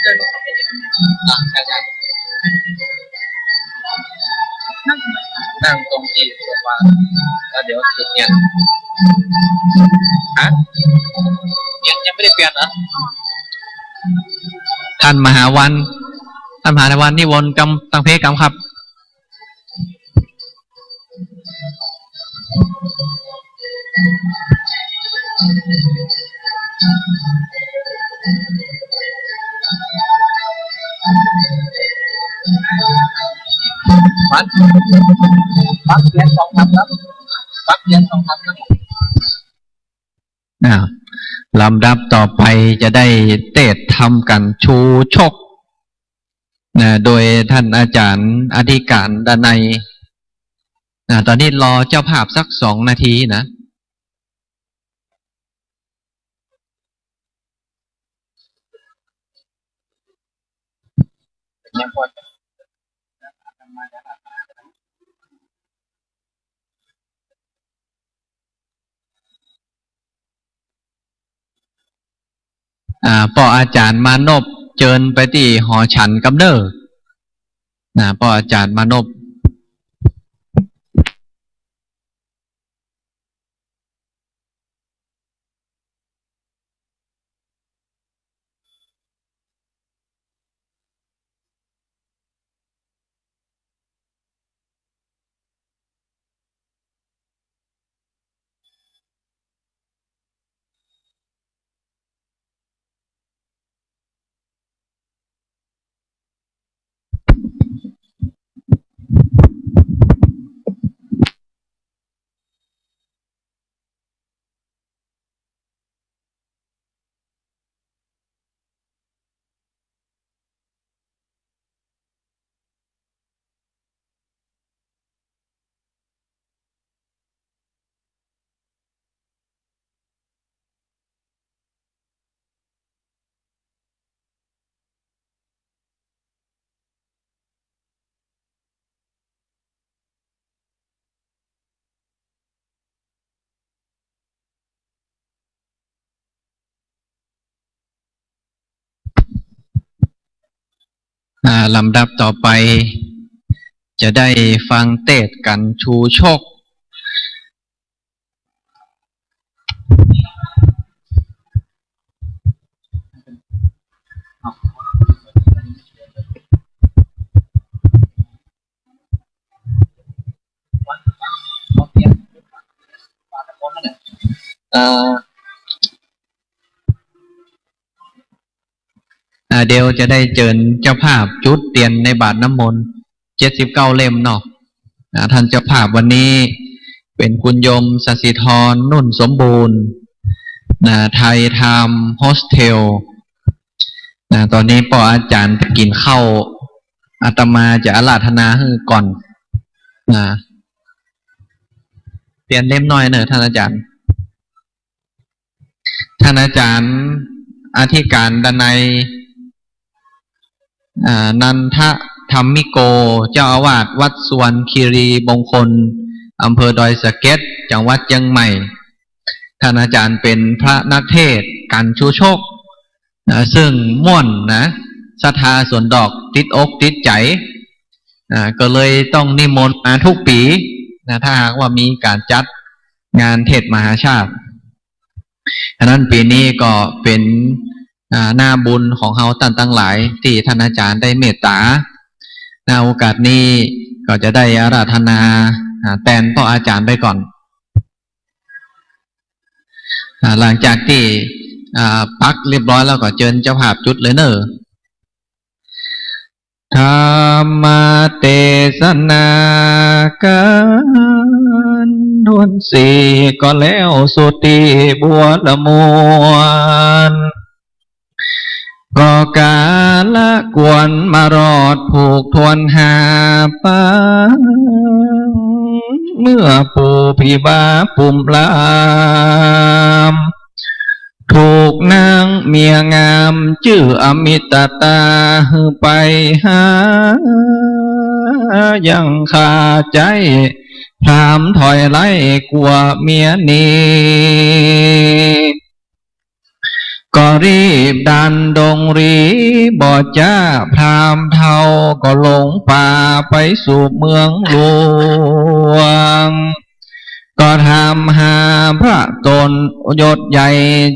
ใช่ใช่นั่งตรงที่โซฟาแล้วเดี๋ยวจุดเทียนฮะยังไม่ได้เปลี่ยนเหรอท่านมหาวันนิวนกำตังเพกำครับปักเทียน2 ทับครับปักเทียน2 ทับครับลำดับต่อไปจะได้เทศทำกันชูชกโดยท่านอาจารย์อธิการดนัยตอนนี้รอเจ้าภาพสัก2 นาทีนะยังพอปออาจารย์มานพเจิญไปที่หอฉันกำเนิดปออาจารย์มานพลำดับต่อไปจะได้ฟังเทศกันชูชกเดี๋ยวจะได้เจิญเจ้าภาพจุดเตียนในบาทน้ำมนต์79 เล่มเนาะท่านเจ้าภาพวันนี้เป็นคุณโยมสศิธรนุ่นสมบูรณ์ไทยไทม์โฮสเทลตอนนี้ปออาจารย์ไปกินข้าวอาตมาจะอาราธนาให้ก่อนเปลี่ยนเล่มน้อยเนอะท่านอาจารย์อธิการดนัยนันทธรรมิโกเจ้าอาวาสวัดสุวรรณคีรีมงคลอำเภอดอยสะเก็ดจังหวัดเชียงใหม่ท่านอาจารย์เป็นพระนักเทศน์กันชูชกซึ่งม่วนนะศรัทธาสวนดอกติดอกติดใจก็เลยต้องนิมนต์มาทุกปีถ้าหากว่ามีการจัดงานเทศมหาชาติฉะนั้นปีนี้ก็เป็นหน้าบุญของเฮาท่านทั้งหลายที่ท่านอาจารย์ได้เมตตาในโอกาสนี้ก็จะได้อาราธนาแทนพ่ออาจารย์ไปก่อนหลังจากที่ปักเรียบร้อยแล้วก็เชิญเจ้าภาพจุดเลยเนอะธรรมเทศนาการทวนสีก็แล้วสุติบัวละมวนก็กาละกวนมารอดผูกทวนหาปาเมื่อปู่พิบาปุ่มลามถูกนางเมียงามชื่ออมิตตาไปหายังคาใจถามถอยไล่กลัวเมียนี้ ก็รีบดันดงรีบอดจ้าพรามเทาก็หลงป่าไปสู่เมืองหลวงก็ทำหาพระตนยศใหญ่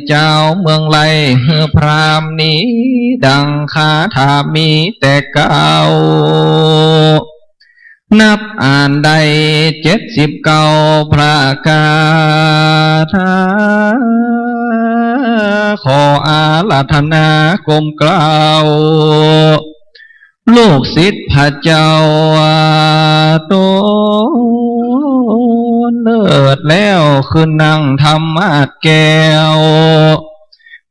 เจ้าเมืองไลเฮือพรามนี้ดังคาถามีแต่เก่านับอ่านได้79พระกาถาขออาราธนากรมกล่าวลูกศิษย์พระเจ้าโตเลิศแล้วคือนั่งธรรมาสแก้ว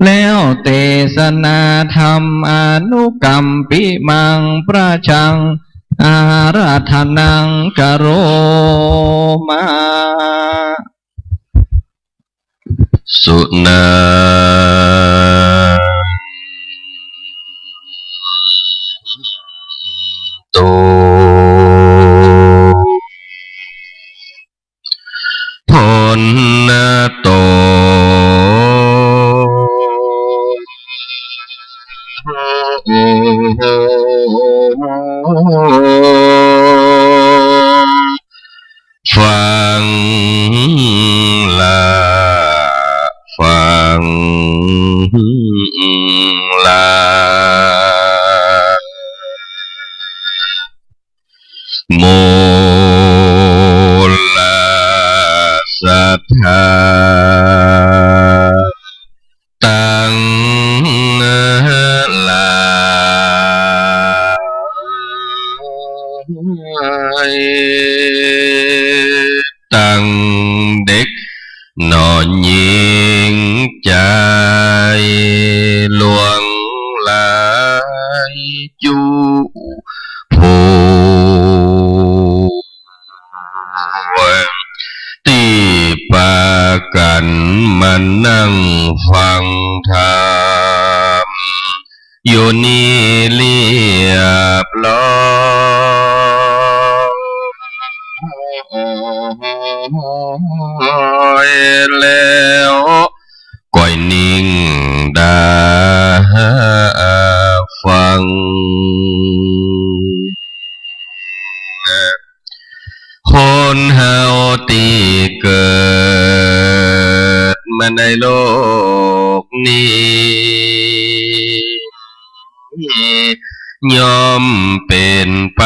แล้วเทศนาธรรมอนุกรรมปิมังประชังอาราธนังกโรมาสุนาโตพลนาโตฟังลาฟังลาโมลาสัทธาตังลาตังเด็กนอนยิงใจหลวงลายจูผู้ที่ปากันมานั่งฟังธรรมอยู่นี่เรียบร้อยแล้วก่อยนิ่งดาฟังคนเฮาตีเกิดมาในโลกนี้ย่อมเป็นไป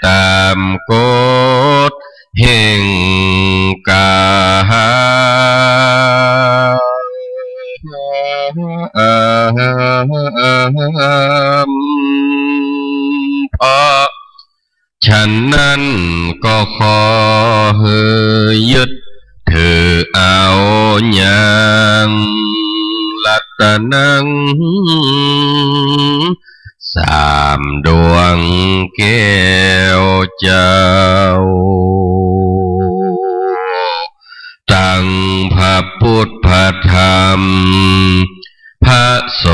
ตามกฎแห่งกามเพราะฉะนั้นก็ขอเฮยยึดถือเอาอย่างรัตนังสามดวงแก้วเจ้าตั้งพระพุทธพระธรรมพระส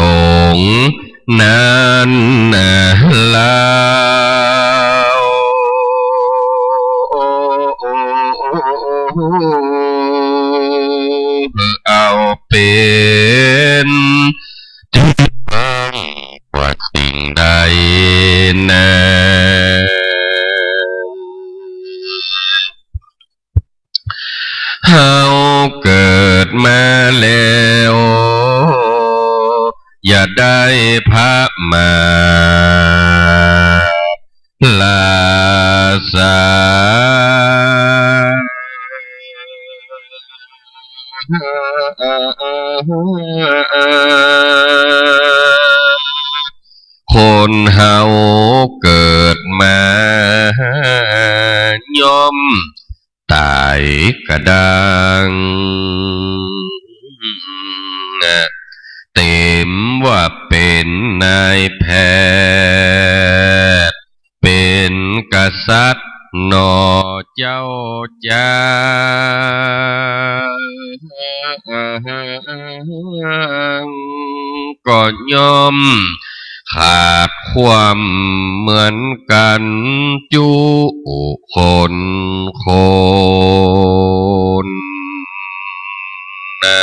งฆ์นั้นแล้วเอาเป็นที่ตั้งว่าสิ่งใดนะเฮาเกิดมาแล้วอย่าได้พระมาลาสาคนเฮาเกิดมาย่อมตายกระดังเต็มว่าเป็นนายแพทย์เป็นกษัตริย์หนอเจ้าจ้าก็ย่อมขาดความเหมือนกันจุคนนะ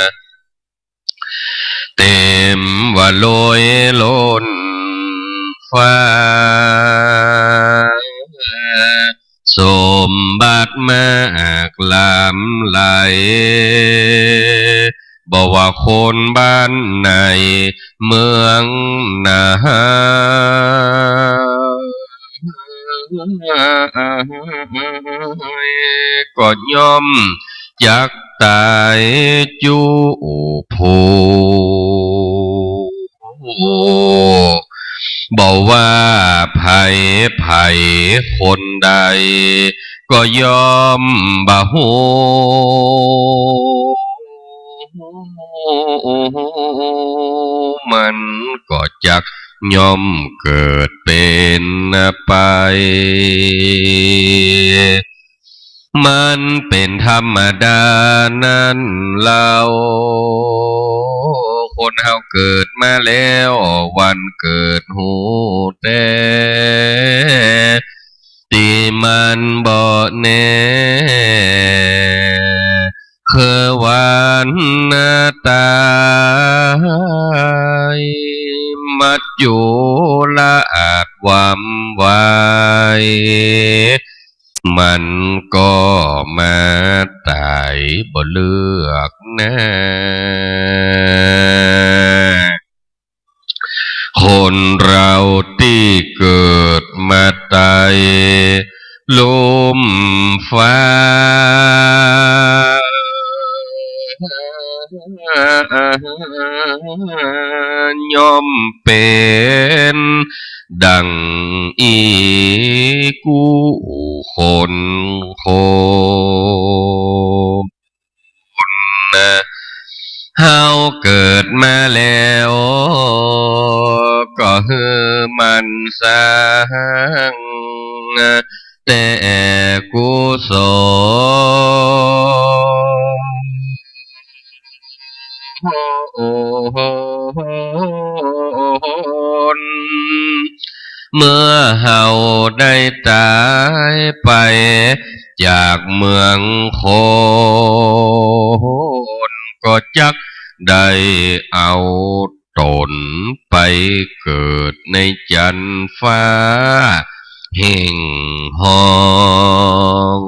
เต โลยล้นฟ้าสมบัติมากลำไหลบอกว่าคนบ้านไหนเมืองนาก็ย่อมจักตายจูผูบอกว่าไผ่คนใดก็ยอมบ่ฮู้มันก็จักยอมเกิดเป็นไปมันเป็นธรรมดานั้นเราคนเฮาเกิดมาแล้ววันเกิดหูแต่ตีมันบ่แน่คือวันตายมัดอยู่ละอาจวำไว้มันก็มาตายบ่เลือกนะคนเราที่เกิดมาตายลมฟ้ายอมเป็นดังอีกูคนเฮาเกิดมาแล้วก็ฮือมันสร้างแต่กุศลเมื่อเฮาได้ตายไปจากเมืองคนก็จักได้เอาตนไปเกิดในจันฟ้าแห่งห้อง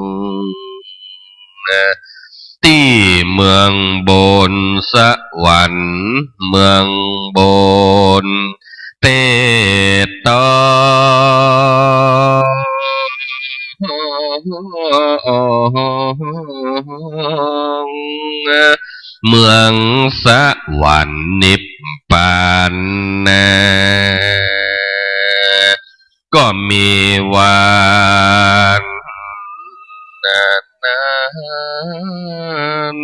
ที่เมืองบนสวรรค์เมืองบนเปตตเมืองสวรรค์นิพพานก็มีวันนั้น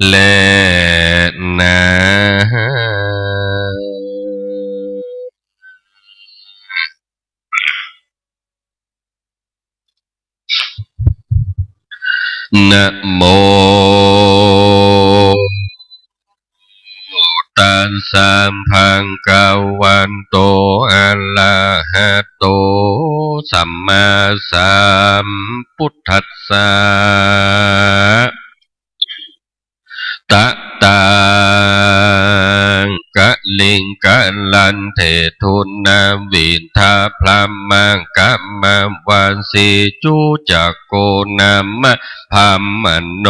และนะนะโมตัสสะภะคะวะโตอะระหะโตสัมมาสัมพุทธัสสะตะตังกะลิงกะลันเททุนาวินทาพรามะกะมะวันสิจุจักโกนามะพัมมโน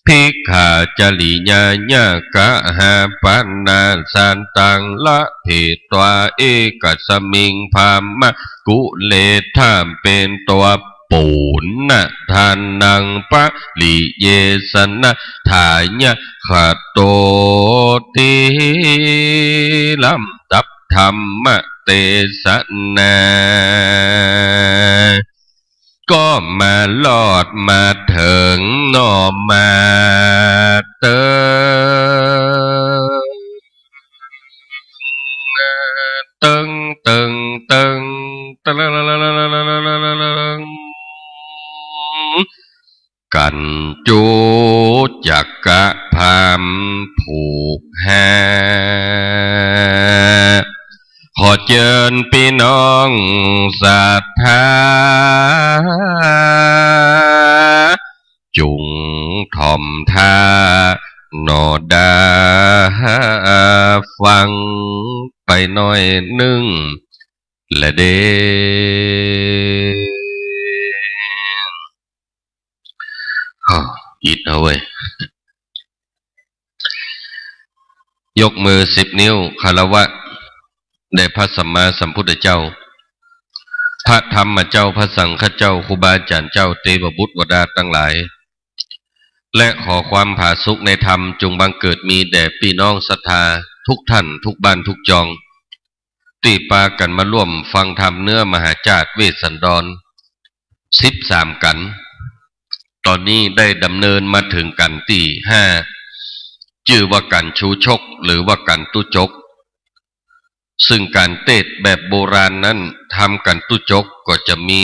ภิกขาจลิญาญากะหาปันนาสันตังละภิตวาเอกัสมิงพามะกุเลธามเป็นตัวปูนนะทานังปะลิเยสนะทายะขัตโตติลำดับธรรมเตสนาก็มาลอดมาถึงนอมาเติตึงตึงตึงตึงกันจูจักกะพามผูกแหขอเชิญพี่น้องศรัทธาจุงถ่อมท่าน ดาฟังไปหน่อยหนึ่งและเดอิดเอาไว้ยกมือ10 นิ้วคารวะแด่พระสัมมาสัมพุทธเจ้าพระธรรมเจ้าพระสังฆเจ้าครูบาอาจารย์เจ้าเทวบุตรวดาตั้งหลายและขอความผาสุกในธรรมจงบังเกิดมีแด่พี่น้องศรัทธาทุกท่านทุกบ้านทุกจองที่ปากันมาร่วมฟังธรรมเนื้อมหาจารย์เวสสันดร13 กันตอนนี้ได้ดำเนินมาถึงกันที่5ชื่อว่ากันชูชกหรือว่ากันตุจกซึ่งการเทศแบบโบราณนั้นทำกันตุจกก็จะมี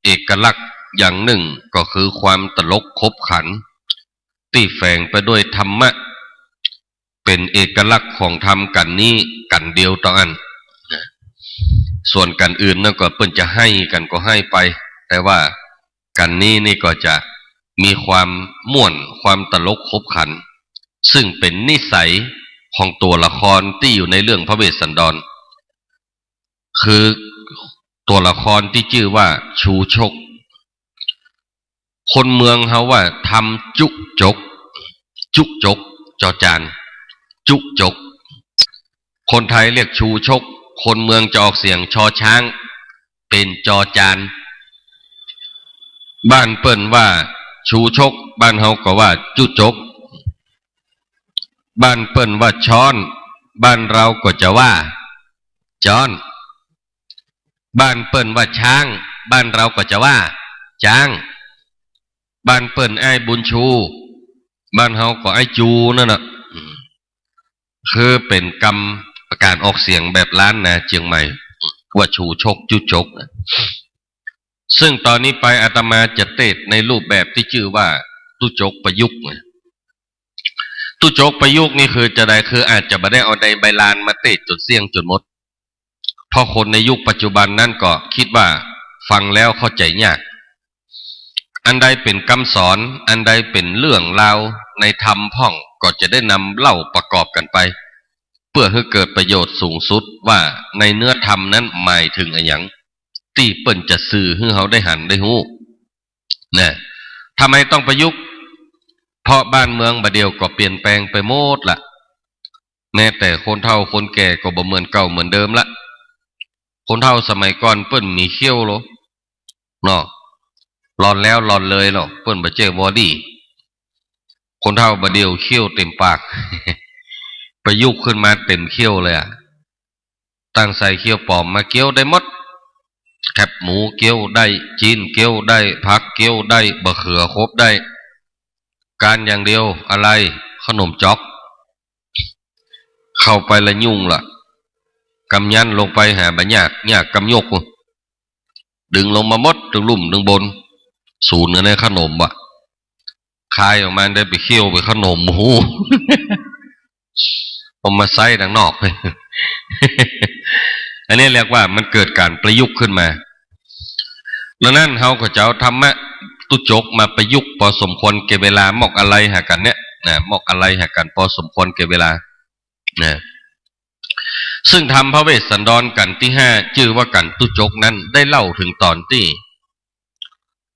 เอกลักษณ์อย่างหนึ่งก็คือความตลกขบขันที่แฝงไปด้วยธรรมะเป็นเอกลักษณ์ของธรรมกันนี้กันเดียวต่ออันส่วนกันอื่นนั่นก็เปิ้นจะให้กันก็ให้ไปแต่ว่ากันนี้นี่ก็จะมีความม่วนความตลกขบขันซึ่งเป็นนิสัยของตัวละครที่อยู่ในเรื่องพระเวสสันดรคือตัวละครที่ชื่อว่าชูชกคนเมืองเขาว่าทำจุกจกจุกจกจอจานจุกจกคนไทยเรียกชูชกคนเมืองจะออกเสียงชอช้างเป็นจอจานบ้านเปิ้นว่าชูชกบ้านเฮาก็ว่าจุจกบ้านเปิ้นว่าช้อนบ้านเราก็จะว่าจอนบ้านเปิ้นว่าช้างบ้านเราก็จะว่าจ้างบ้านเปิ้นไอ้บุญชูบ้านเฮาก็ไอ้จูนั่นน่ะคือเป็นกรรมประการออกเสียงแบบล้านนาเชียงใหม่ว่าชูชกจุจกซึ่งตอนนี้ไปอาตมาจะเทศในรูปแบบที่ชื่อว่าตุจกประยุกต์ตุจกประยุกต์นี่คือจะได้คืออาจจะไม่ได้เอาในใบลานมาเทศจนเสี่ยงจนหมดเพราะคนในยุคปัจจุบันนั้นก็คิดว่าฟังแล้วเข้าใจยากอันใดเป็นคำสอนอันใดเป็นเรื่องราวในธรรมพ่องก็จะได้นำเล่าประกอบกันไปเพื่อให้เกิดประโยชน์สูงสุดว่าในเนื้อธรรมนั้นหมายถึงอะไรอย่างที่เปิ้นจะสื่อให้เขาได้หันได้หู้นะทำไมต้องประยุกต์เพราะบ้านเมืองบัดเดียวก็เปลี่ยนแปลงไปหมดละแม้แต่คนเฒ่าคนแก่ก็บ่เหมือนเก่าเหมือนเดิมละคนเฒ่าสมัยก่อนเปิ้นมีเขี้ยวโลเนาะหลอนแล้วหลอนเลยเนาะเปิ้นบ่เจอบอดี้คนเฒ่าบัดเดียวเขี้ยวเต็มปาก ประยุกต์ขึ้นมาเต็มเขี้ยวเลยอ่ะตั้งใส่เขี้ยวปลอมมาเกี้ยวได้หมดแคบหมูเกี้ยวได้จีนเกี้ยวได้ผักเกี้ยวได้บะเขือครบได้การอย่างเดียวอะไรขนมจ๊อกเข้าไปละยุ่งล่ะกำยันลงไปหาบะยากกำยกดึงลงมาหมดถึงลุ่มถึงบนศูนย์ในขนมวะคายออกมาได้ไปเคี่ยวไปขนมหมู เอามาใส่ดังนอกอันนี้เรียกว่ามันเกิดการประยุกต์ขึ้นมาแล้วนั่นเขาก็จะเอาธรรมะตุจกมาประยุกต์พอสมควรเก็บเวลาหมอกอะไรหากันเนี่ยนะหมอกอะไรหากันพอสมควรเก็บเวลานะซึ่งทำพระเวสสันดรกันที่5ชื่อว่ากันตุจกนั้นได้เล่าถึงตอนที่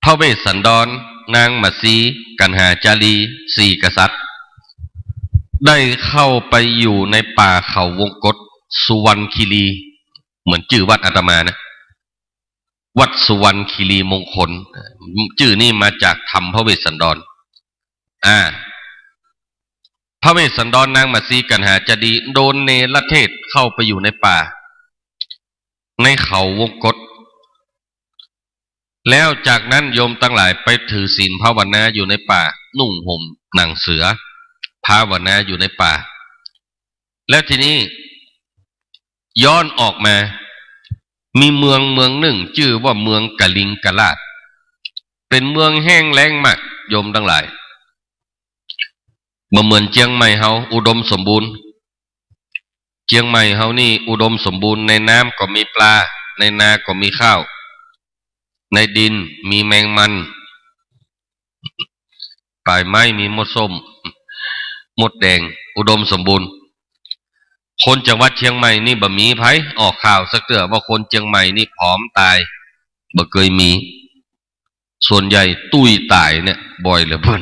พระเวสสันดรนางมัสีกันหาจารี4 กษัตริย์ได้เข้าไปอยู่ในป่าเขาวงกฏสุวรรณคีรีเหมือนชื่อวัดอาตมานะวัดสุวรรณคีรีมงคลชื่อนี่มาจากธรรมพระเวสสันดรพระเวสสันดรนางมัสีกันหาจารีโดนเนรเทศเข้าไปอยู่ในป่าในเขาวงกฏแล้วจากนั้นโยมตั้งหลายไปถือศีลภาวนาอยู่ในป่านุ่งห่มหนังเสือภาวนาอยู่ในป่าแล้วทีนี้ย้อนออกมามีเมืองหนึ่งชื่อว่าเมืองกลิงกลาดเป็นเมืองแห้งแล้งมากโยมทั้งหลายเหมือนเชียงใหม่เฮาอุดมสมบูรณ์เชียงใหม่เฮานี่อุดมสมบูรณ์ในน้ำก็มีปลาในนาก็มีข้าวในดินมีแมงมันป่ายไม้มีมดส้ม หมดแดงอุดมสมบูรณ์คนจังหวัดเชียงใหม่นี่บ่มีไผออกข่าวสักเตือว่าคนเชียงใหม่นี่ผอมตายบ่เคยมีส่วนใหญ่ตุ้ยตายเนี่ยบ่อยเหลือเพิ่น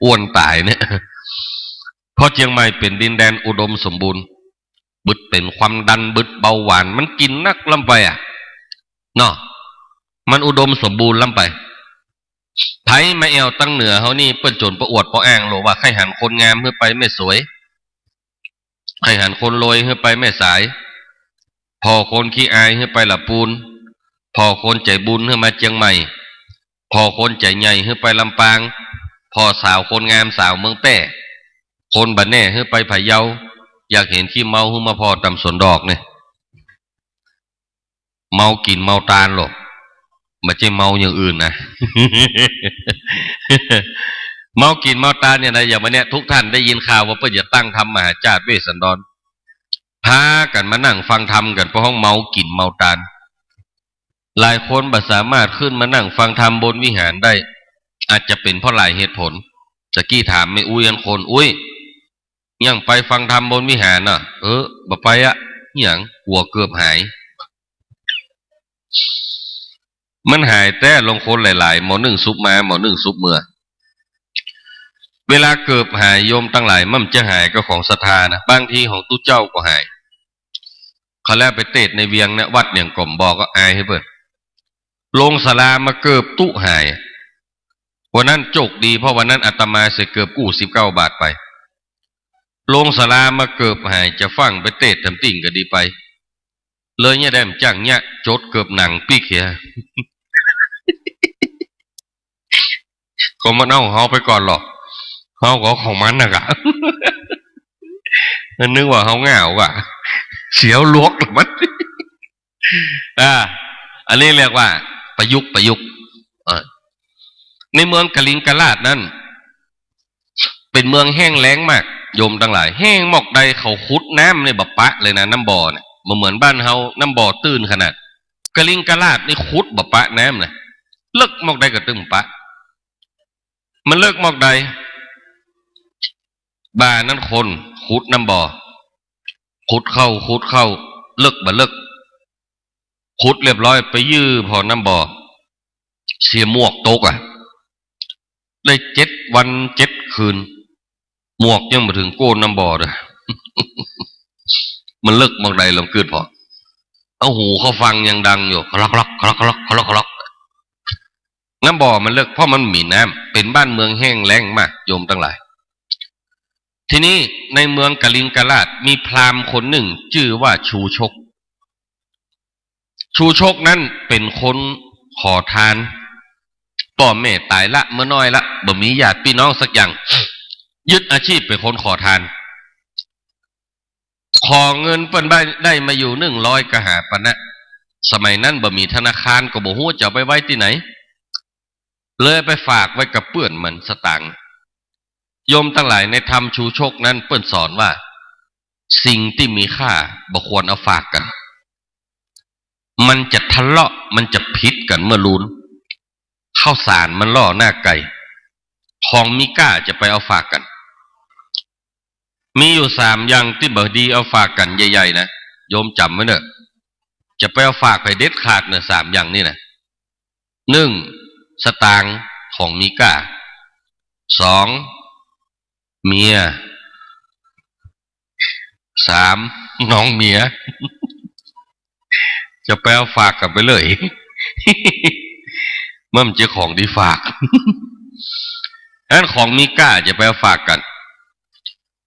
อ้วนตายเนี่ยเพราะเชียงใหม่เป็นดินแดนอุดมสมบูรณ์บึดเป็นความดันบึดเบาหวานมันกินนักลำไปอ่ะเนาะมันอุดมสมบูรณ์ลำไปไผมาแอวตั้งเหนือเฮานี่เปิ้นจนประอวดประอ้างโลว่าใครหันคนงามเพื่อไปไม่สวยใครหันคนรวยเพื่อไปไม่สายพอคนขี้อายเพื่อไปละปูนพอคนใจบุญเพื่อมาเชียงใหม่พอคนใจใหญ่เพื่อไปลำปางพอสาวคนงามสาวเมืองแป้คนบัดแน่เพื่อไปพะเยาอยากเห็นขี้เมาเพื่อมาพอตำสวนดอกเนี่ยเมากินเมาตาลหรอกไม่ใช่เมาอย่างอื่นนะ เมากินเมาตาเนี่ยนะอย่างวันเนี้ยทุกท่านได้ยินข่าวว่าเพื่อจะตั้งธรรมมหาจาตุเวสสันดรพากันมานั่งฟังธรรมกันเพราะห้องเมากินเมาตาลหลายคนบ่สามารถขึ้นมานั่งฟังธรรมบนวิหารได้อาจจะเป็นเพราะหลายเหตุผลจะกี้ถามไม่อุ้ยอันคนอุ้ยยังไปฟังธรรมบนวิหารน่ะบ่ไปอะอย่างหัวเกือบหายมันหายแต่ลงคนหลายๆหมอหนึ่งซุปมาหมอหนึ่งซุปเมื่อเวลาเกิดหายโยมตั้งหลายมันจะหายก็ของศรัทธานะบางทีของตู้เจ้าก็หายเขาแล้วไปเตะในเวียงเนี่ยวัดเนี่ยกล่อมบอกก็อายให้เปิดลงศาลามาเกิบตู้หายวันนั้นโจกดีเพราะวันนั้นอาตมาเสียเกิบกู้19 บาทไปลงศาลามาเกิบหายจะฟังไปเตะทำติ่งก็ดีไปเลยเนี่ยได้จังเนี่ยโจดเกิบหนังปีกเหีย ก็มันเอาเขาไปก่อนหรอกเขาก็ของมันนะกะ นึกว่าเขาเหงาว่ะเสียวลวกหรือมัน อันนี้เรียกว่าประยุกต์ในเมืองกลิงกลาดนั้นเป็นเมืองแห้งแล้งมากโยมทั้งหลายแห้งหมอกใดเขาขุดน้ำในบัปปะเลยนะน้ำบ่อเนี่ยเหมือนบ้านเฮาน้ำบ่อตื้นขนาดกลิงกลาดนี่ขุดบัปปะน้ำนะเลิกหมอกใดก็ตึงปะมันเลิกหมอกใดบ้านนั้นคนขุดน้ำบ่อขุดเข้าเลิกบ่เลิกขุดเรียบร้อยไปยื้อพอน้ำบ่อเสียหมวกตกได้7 วัน 7 คืนหมวกยังมาถึงโก้นน้ำบ่อเลย มันเลิกหมอกใดลำเกิดพอเอาหูเขาฟังยังดังอยู่คลักน้ำบ่อมันเลิกเพราะมันมีน้ำเป็นบ้านเมืองแห้งแล้งมากโยมทั้งหลายทีนี้ในเมืองกลิงกลาดมีพราหมณ์คนหนึ่งชื่อว่าชูชกนั้นเป็นคนขอทานพ่อแม่ตายละเมื่อน้อยละบ่มีญาติพี่น้องสักอย่างยึดอาชีพเป็นคนขอทานขอเงินเปิ้นได้มาอยู่100กหาปณะสมัยนั้นบ่มีธนาคารก็บ่ฮู้จะไปไว้ที่ไหนเลยไปฝากไว้กับเปื้อนมันสตางค์โยมทั้งหลายในธรรมชูชกนั้นเปิ้นสอนว่าสิ่งที่มีค่าบ่ควรเอาฝากกันมันจะทะเลาะมันจะพิษกันเมื่อลุ้นข้าวสารมันล่อหน้าไก่ของมีค่าจะไปเอาฝากกันมีอยู่3อย่างที่บ่ดีเอาฝากกันใหญ่ๆนะโยมจำไว้เนอะจะไปเอาฝากไปเด็ดขาดเนอะ3อย่างนี่นะ1สตางค์ของมีค่า2เมีย3น้องเมียจะไปเอาฝากกันไปเลย มันจะของดีฝากอันของมีค่าจะไปเอาฝากกัน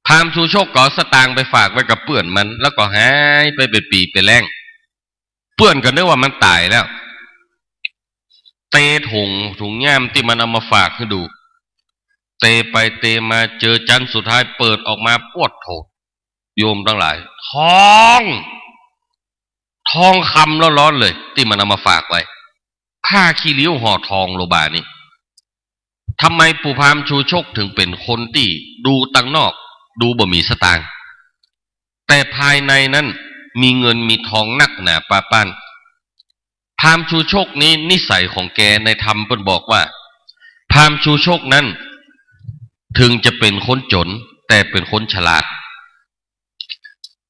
พามชูโชคก่อสตางค์ไปฝากไว้กับเปื่อนมันแล้วก็หายไปเป็นปีเป็นแรงเปื่อนก็นึกว่ามันตายแล้วเตะถุงย่ามที่มันเอามาฝากให้ดูเตะไปเตะมาเจอจันสุดท้ายเปิดออกมาปวดโถโยมทั้งหลายทองคำร้อนๆเลยที่มันเอามาฝากไว้ผ้าขี้ริ้วห่อทองโลบานี่ทำไมปู่พามชูโชคถึงเป็นคนที่ดูตั้งนอกดูบ่มีสตางค์แต่ภายในนั้นมีเงินมีทองนักหนาปาป้านพามชูโชคนี้นิสัยของแกในธรรมเพิ่นบอกว่าพามชูโชคนั้น ถึงจะเป็นคนจนแต่เป็นคนฉลาด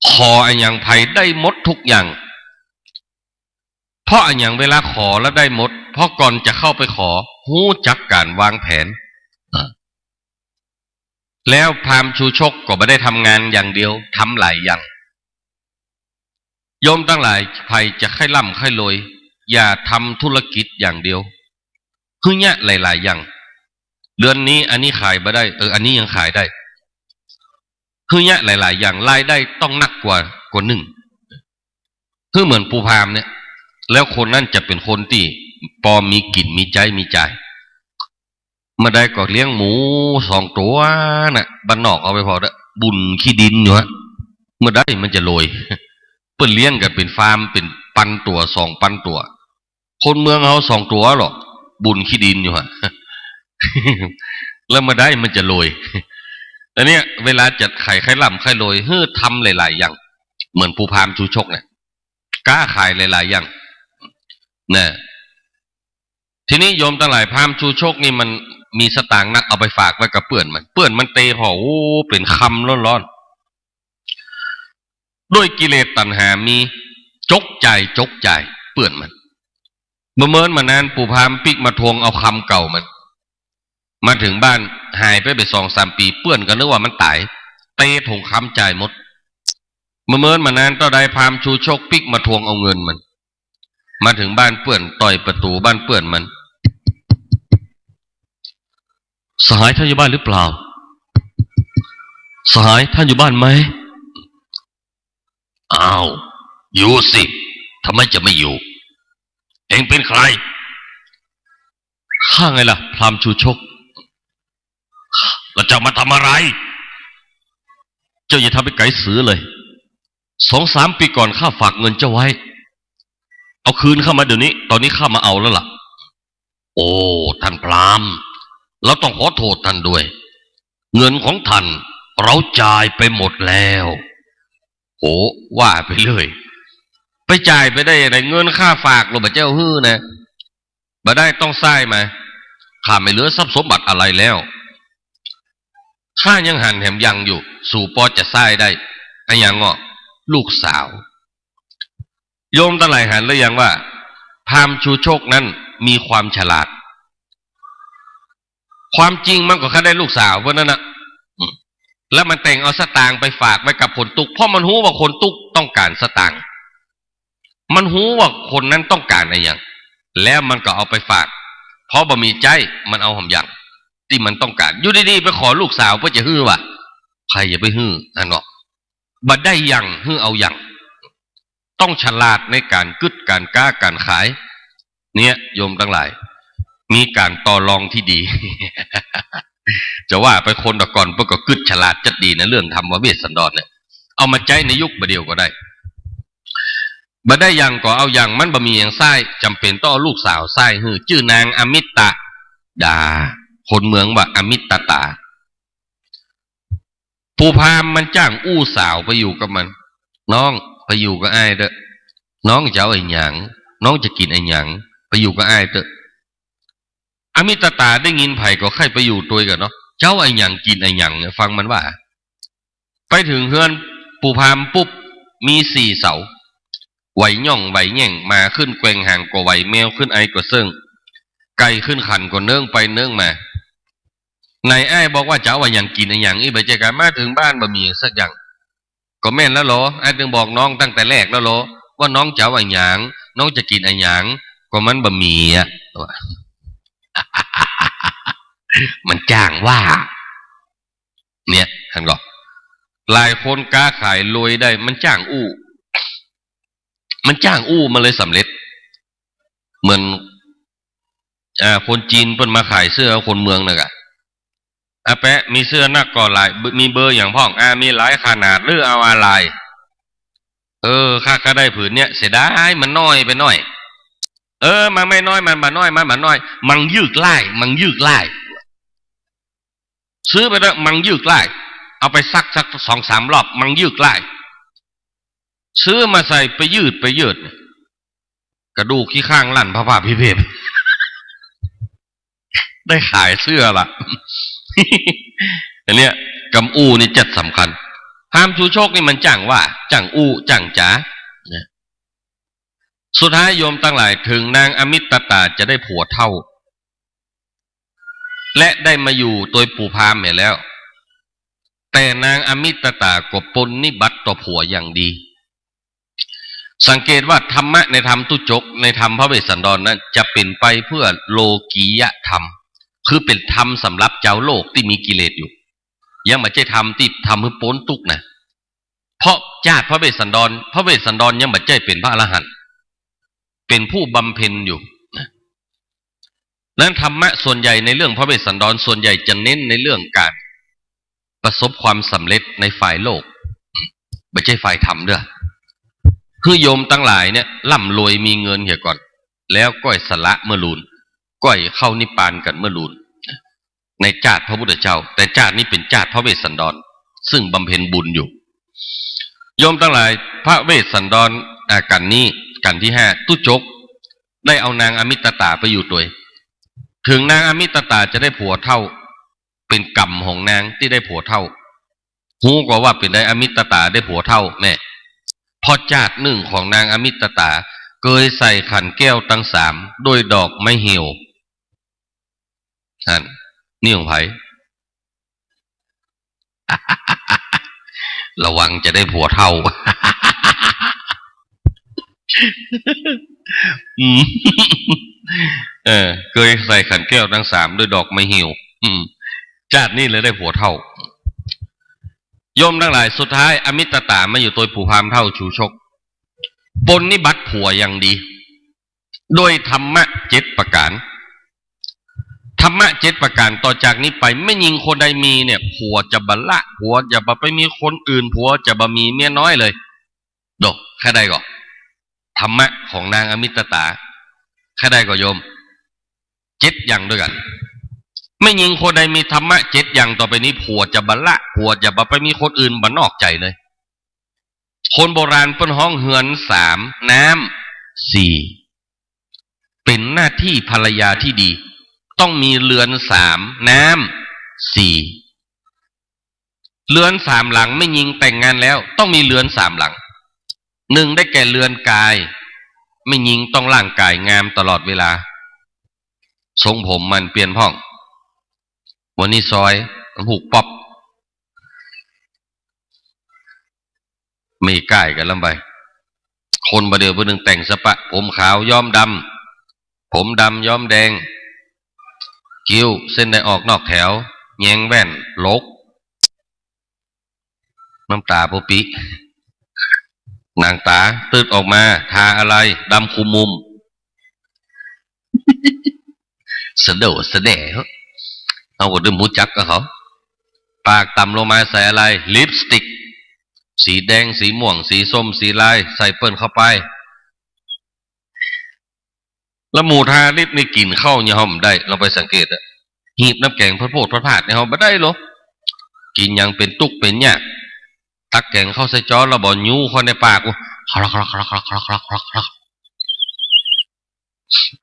ขออันอย่างไผได้หมดทุกอย่างเพราะอันอย่างเวลาขอแล้วได้หมดเพราะก่อนจะเข้าไปขอรู้จักการวางแผนแล้วพราหมณ์ชูชกก็ไม่ได้ทำงานอย่างเดียวทำหลายอย่างโยมตั้งหลายไผจะค่อยร่ำค่อยรวยอย่าทำธุรกิจอย่างเดียวคือเนี่ยหลายๆอย่างเดือนนี้อันนี้ขายไม่ได้อันนี้ยังขายได้คือเนี่ยหลายๆอย่างรายได้ต้องหนักกว่าหนึ่งคือเหมือนปูพามเนี่ยแล้วคนนั่นจะเป็นคนที่พอมีกินมีใจมีใจมาได้ก็เลี้ยงหมู2 ตัวน่ะบ้านนอกเอาไปพอละบุญขี้ดินอยู่ฮะเมื่อได้มันจะโรยเปิ้นเลี้ยงกันเป็นฟาร์มเป็นปันตัว2,000 ตัวคนเมืองเอา2 ตัวหรอกบุญขี้ดินอยู่ฮะแล้วมาได้มันจะโรยแต่เนี้ยเวลาจัดไข่ล่ำไข่โรยเฮ้อทำหลายๆอย่างเหมือนปูพามชูชกเนี่ยกล้าขายหลายๆอย่างนะทีนี้โยมตั้งหลายพามชูชกนี่มันมีสตางค์นักเอาไปฝากไว้กับเปื่อนมันเตะพอโอ้เป็นคำร้อนๆด้วยกิเลสตัณหามีจกใจเปื่อนมันเมื่อมานานปู่พามปิกมาทวงเอาคำเก่ามันมาถึงบ้านหายไป2-3 ปีเปื่อนก็นึกว่ามันตายเตะถงคำจ่ายหมดเมื่อมานานต่อใดพามชูชกปิกมาทวงเอาเงินมันมาถึงบ้านเปื่อนต่อยประตูบ้านเปื่อนมันสหายท่านอยู่บ้านหรือเปล่าสหายท่านอยู่บ้านไหมอ้าวอยู่สิทำไมจะไม่อยู่เองเป็นใครข้าไงล่ะพราหมณ์ชูชกแล้วเจ้ามาทำอะไรเจ้าอย่าทำให้ไก่สือเลย2-3 ปีก่อนข้าฝากเงินเจ้าไว้เอาคืนเข้ามาเดี๋ยวนี้ตอนนี้ข้ามาเอาแล้วล่ะโอ้ท่านพราหมณ์เราต้องขอโทษท่านด้วยเงินของท่านเราจ่ายไปหมดแล้วโอ้ว่าไปเลยไปจ่ายไปได้ยังไงเงินค่าฝากเราบ่เจ้าฮื้อนะบ่ได้ต้องใส่มาข้าไม่เหลือทรัพย์สมบัติอะไรแล้วข้ายังหันแหมยังอยู่สู่ปอจะใส่ได้ไอ้ยังงอลูกสาวโยมตั้งหลายหันแล้วยังว่าพราหมณ์ชูโชคนั้นมีความฉลาดความจริงมันก็แค่ได้ลูกสาวเพราะนั้นนะแล้วมันแต่งเอาสตางค์ไปฝากไว้กับคนตุกเพราะมันรู้ว่าคนตุกต้องการสตางค์มันรู้ว่าคนนั้นต้องการอะไรอย่างแล้วมันก็เอาไปฝากเพราะบ่มีใจมันเอาหอมอย่างที่มันต้องการอยู่ดีๆไปขอลูกสาวเพื่อจะฮื้อว่ะใครอย่าไปฮื้ออันเนาะบัดได้อย่างฮื้อเอาอย่างต้องฉลาดในการกึดการกล้าการขายเนี่ยโยมทั้งหลายมีการต่อรองที่ดี จะว่าไปคนตะก่อนเพื่อก็กึดฉลาดจัดดีนะเรื่องทำว่าเวสสันดรเนี่ยเอามาใจในยุคประเดียวก็ได้บ่ได้อย่างก็เอาอย่างมันบ่มีอย่างไส้จำเป็นต้องเอาลูกสาวไส้ฮือชื่อนางอมิตะดาคนเมืองว่าอมิตตาผู้พามมันจ้างอู้สาวไปอยู่กับมันน้องไปอยู่กับอ้ายเด้อน้องจะเอาไอ้หยังน้องจะกินไอ้หยังไปอยู่กับอ้ายเด้ออมิตตาได้ยินไผ่ก็ใครไปอยู่ตัวกันเนาะเจ้าไอ้หยังกินไอ้หยังเนี่ยฟังมันว่าไปถึงเฮือนปู่พามปุ๊บมี4 เสาไหวย่องไหวแง่งมาขึ้นแกว่งห่างก็ไหวแมวขึ้นไอก็เซิ่งไก่ขึ้นขันก็เนื่องไปเนื่องมาในไอ้บอกว่าเจ้าว่าอย่างกินอย่างอีใบใจกันมาถึงบ้านบะหมี่สักอย่างก็แม่นแล้วเหรอไอ้ถึงบอกน้องตั้งแต่แรกแล้วเหรอว่าน้องเจ้าว่าอย่างน้องจะกินอย่างก็มันบะหมี่อ่ะ มันจ้างว่าเนี่ยท่านก็หลายคนกล้าขายรวยได้มันจ้างอู้มาเลยสำเร็จเหมือนคนจีนเพิ่นมาขายเสื้อคนเมืองน่ะกะแปะมีเสื้อนักก่อหลายมีเบอร์อย่างพ่องมีหลายขนาดหรือเอาอะไรข้าก็ได้ผืนเนี้ยเสียดายมันน้อยไปหน่อยมันไม่น้อยมันมาน้อยมันน้อยมันยืดไล่ซื้อไปแล้วมันยืดไล่เอาไปซัก2-3 รอบมันยืดไล่ซื้อมาใส่ไปยืดกระดูกขี้ข้างลั่นพระพิเภพได้ขายเสื้อละ อันเนี้ยกำอู้นี่จัดสำคัญพามชูโชคนี่มันจ้างว่าจ้างอู้จ้างจ๋าสุดท้ายโยมตั้งหลายถึงนางอมิตตาจะได้ผัวเท่าและได้มาอยู่ตัวปู่พามเนี่ยแล้วแต่นางอมิตตาก็ปนนิบัติต่อผัวอย่างดีสังเกตว่าธรรมะในธรรมตุจกในธรรมพระเวสสันดรนั้นจะเป็นไปเพื่อโลกียธรรมคือเป็นธรรมสำหรับเจ้าโลกที่มีกิเลสอยู่ยังไม่ใช่ธรรมที่ทำให้พ้นทุกข์นะเพราะญาติพระเวสสันดรยังไม่ใช่เป็นพระอรหันต์เป็นผู้บำเพ็ญอยู่นั้นธรรมะส่วนใหญ่ในเรื่องพระเวสสันดรส่วนใหญ่จะเน้นในเรื่องการประสบความสำเร็จในฝ่ายโลกไม่ใช่ฝ่ายธรรมด้วยคือโยมตั้งหลายเนี่ยร่ำรวยมีเงินเหี่ยก่อนแล้วก้อยสละเมื่อลูนก้อยเข้านิพพานกันเมื่อลูนในชาติพระพุทธเจ้าแต่ชาตินี้เป็นชาติพระเวสสันดรซึ่งบำเพ็ญบุญอยู่โยมตั้งหลายพระเวสสันดรกันนี้กันที่5ตุจกได้เอานางอมิตตาไปอยู่ตัวถึงนางอมิตตาจะได้ผัวเท่าเป็นกรรมของนางที่ได้ผัวเท่าหูกว่าเป็นได้อมิตตาได้ผัวเท่าแม่พอชาติหนึ่งของนางอมิตตาเคยใส่ขันแก้วทั้ง3ด้วยดอกไม้เหี่ยวนี่ของไผ ระวังจะได้ผัวเท่า เคยใส่ขันแก้วทั้ง3ด้วยดอกไม้เหี่ยวชาตินี้เลยได้ผัวเท่าโยมทั้งหลายสุดท้ายอมิตตามาอยู่ตัวผู้พามเท่าชูชกปนนิบัติผัวอย่างดีโดยธรรมะ7ประการธรรมะ7ประการต่อจากนี้ไปไม่ยิงคนใดมีเนี่ยผัวจะบละผัวจะไปมีคนอื่นผัวจะบมีเมียน้อยเลยดอกแค่ใดก็ธรรมะของนางอมิตตาแค่ใดก็โยม7อย่างด้วยกันไม่ยิงคนใดมีธรรมะ7อย่างต่อไปนี้ผัวจะบละผัวจะไปมีคนอื่นบ่นอกใจเลยคนโบราณเปิ้นห้องเหือน3น้ำ4เป็นหน้าที่ภรรยาที่ดีต้องมีเรือน3น้ำ4เรือน3หลังไม่ยิงแต่งงานแล้วต้องมีเรือน3หลัง1ได้แก่เรือนกายไม่ยิงต้องร่างกายงามตลอดเวลาทรงผมมันเปลี่ยนพ่องวันนี้ซอยผูกป๊อบไม่ใกล้กันลำไปคนประเดี๋ยวประหนึ่งแต่งสปะผมขาวย้อมดำผมดำย้อมแดงคิ้วเส้นได้ออกนอกแถวแยงแว่นลกน้ำตาโปปินางตาตืดออกมาทาอะไรดำคุมมุมเสดอเสดะเอาก็ดื่มหูจักกับเขาปากต่ำลงมาใส่อะไรลิปสติกสีแดงสีม่วงสีส้มสีลายใส่เปิ้นเข้าไปแล้วหมูทาลิปนี่กลิ่นเข้าเนี่ยเขาไม่ได้เราไปสังเกตอะหีบน้ำแกงพระโพธิ์พระพาดเนี่ยเขาไม่ได้หรอกกินยังเป็นตุกเป็นเนี่ยตักแกงเข้าใส่จอแล้วบ่ยูเข้าในปากคลัก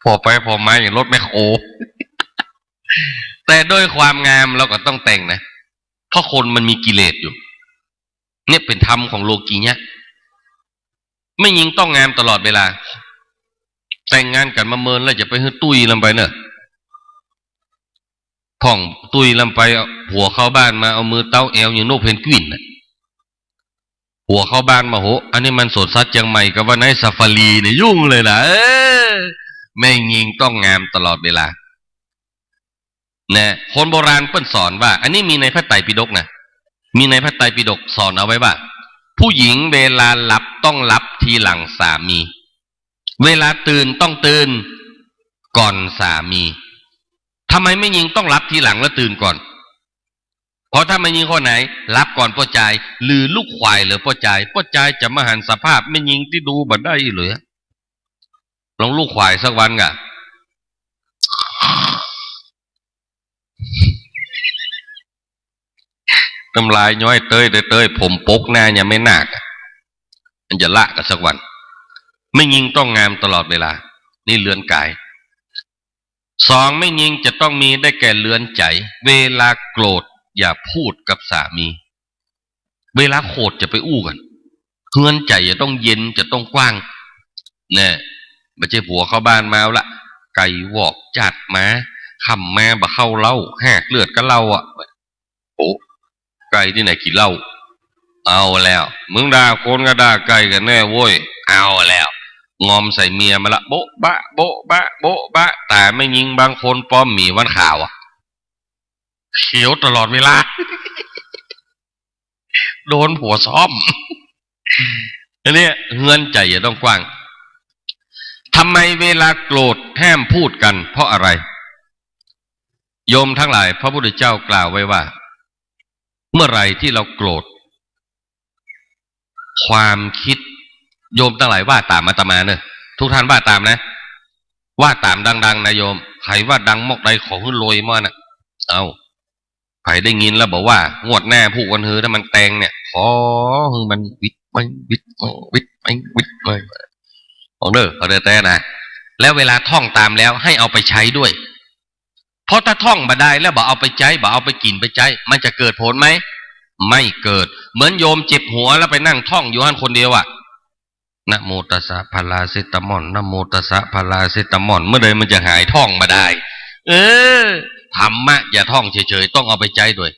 พอไปพอมาอย่างรถแมคโครแต่ด้วยความงามเราก็ต้องแต่งนะเพราะคนมันมีกิเลสอยู่เนี่ยเป็นธรรมของโลกีเนี่ยไม่ยิงต้องงามตลอดเวลาแต่งงานกันมาเมินแล้วจะไปให้ตุ้ยลำไปเนอะพ่องตุ้ยลำไปผัวเข้าบ้านมาเอามือเต้าแอวอย่างโนเพนกวินน่ะผัวเข้าบ้านมาโหอันนี้มันสดซัดยังใหม่กับว่าในซาฟารีเนี่ยยุ่งเลยล่ะไม่ยิงต้องงามตลอดเวลานะคนโบราณเปิ้นสอนว่าอันนี้มีในพระไตรปิฎกนะมีในพระไตรปิฎกสอนเอาไว้ว่าผู้หญิงเวลาหลับต้องหลับทีหลังสามีเวลาตื่นต้องตื่นก่อนสามีทำไมไม่ยิงต้องหลับทีหลังแล้วตื่นก่อนเพราะถ้าไม่ยิงข้อไหนหลับก่อนป้อใจหรือลูกควายหรือป้อใจจะมาหันสภาพไม่ยิงที่ดูบัดได้หรือลองลูกควายสักวันกะน้ำลายย้อยเตยผมปกหน้ายังไม่หนักมันจะละกันสักวันไม่ยิงต้องงามตลอดเวลานี่เรือนกาย2ไม่ยิงจะต้องมีได้แก่เรือนใจเวลาโกรธ อย่าพูดกับสามีเวลาโคตรจะไปอู้กันเฮือนใจจะต้องเย็นจะต้องกว้างเนี่ยไม่ใช่ผัวเข้าบ้านมาละไก่วอกจัดมาขำมาบะเข้าเล่าแหกเลือดก็เล่าอ่ะโอ้ไก่ที่ไหนกินเหล้าเอาแล้วมึงด่าคนก็ด่าไก่กันแน่โว้ยเอาแล้วงอมใส่เมียมาละโบ๊ะบะโบ๊ะบะโบ๊ะบะแต่ไม่ยิงบางคนป้อมหมีวันข่าวอ่ะเขียวตลอดเวลา โดนผัวซ้อมอันนี้เฮือนใจอย่าต้องกว้างทำไมเวลาโกรธห้ามพูดกันเพราะอะไรโยมทั้งหลายพระพุทธเจ้ากล่าวไว้ว่าเมื่อไรที่เราโกรธความคิดโยมทั้งหลายว่าตามอาตมาเนอะทุกท่านว่าตามนะว่าตามดังๆนะโยมใครว่าดังมอกใดขอขึ้นโรยมานะเอาใครได้ยินแล้วบอกว่างวดหน้าผู้กันเฮือถ้ามันแตงเนี่ยขอให้มันวิทไปวิทวิทไปวิทไปของเด้อเขาเด้อแต่นะแล้วเวลาท่องตามแล้วให้เอาไปใช้ด้วยเพราะถ้าท่องมาได้แล้วบอกเอาไปใช้บอกเอาไปกินไปใช้มันจะเกิดผลไหมไม่เกิดเหมือนโยมเจ็บหัวแล้วไปนั่งท่องอยู่หันคนเดียวอะนะโมตัสสะพาราเซตามอลนะโมตัสสะพาราเซตามอลเมื่อใดมันจะหายท่องมาได้ธรรมะอย่าท่องเฉยๆต้องเอาไปใช้ด้วย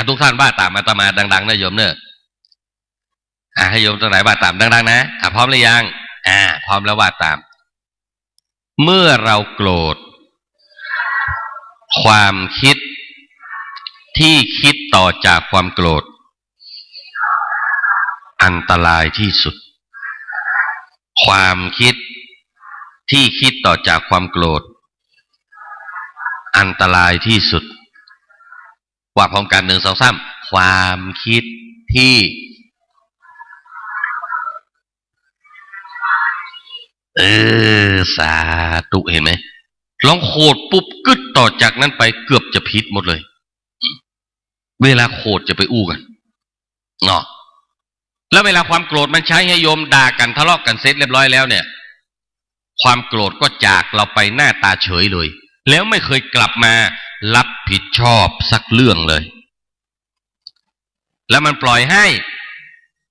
ทุกท่านว่าตามอาตมาดังๆนะโยมเนอะให้โยมทั้งหลายว่าตามดังๆนะพร้อมหรือยังพร้อมแล้วว่าตามเมื่อเราโกรธความคิดที่คิดต่อจากความโกรธอันตรายที่สุดความคิดที่คิดต่อจากความโกรธอันตรายที่สุดว่าพร้อมกัน1 2 3ความคิดที่สาธุเห็นไหมลองโคดปุ๊บกึดต่อจากนั้นไปเกือบจะผิดหมดเลยเวลาโคดจะไปอู้กันเนาะแล้วเวลาความโกรธมันใช้ให้โยมด่ากันทะเลาะกันเสร็จเรียบร้อยแล้วเนี่ยความโกรธก็จากเราไปหน้าตาเฉยเลยแล้วไม่เคยกลับมารับผิดชอบสักเรื่องเลยแล้วมันปล่อยให้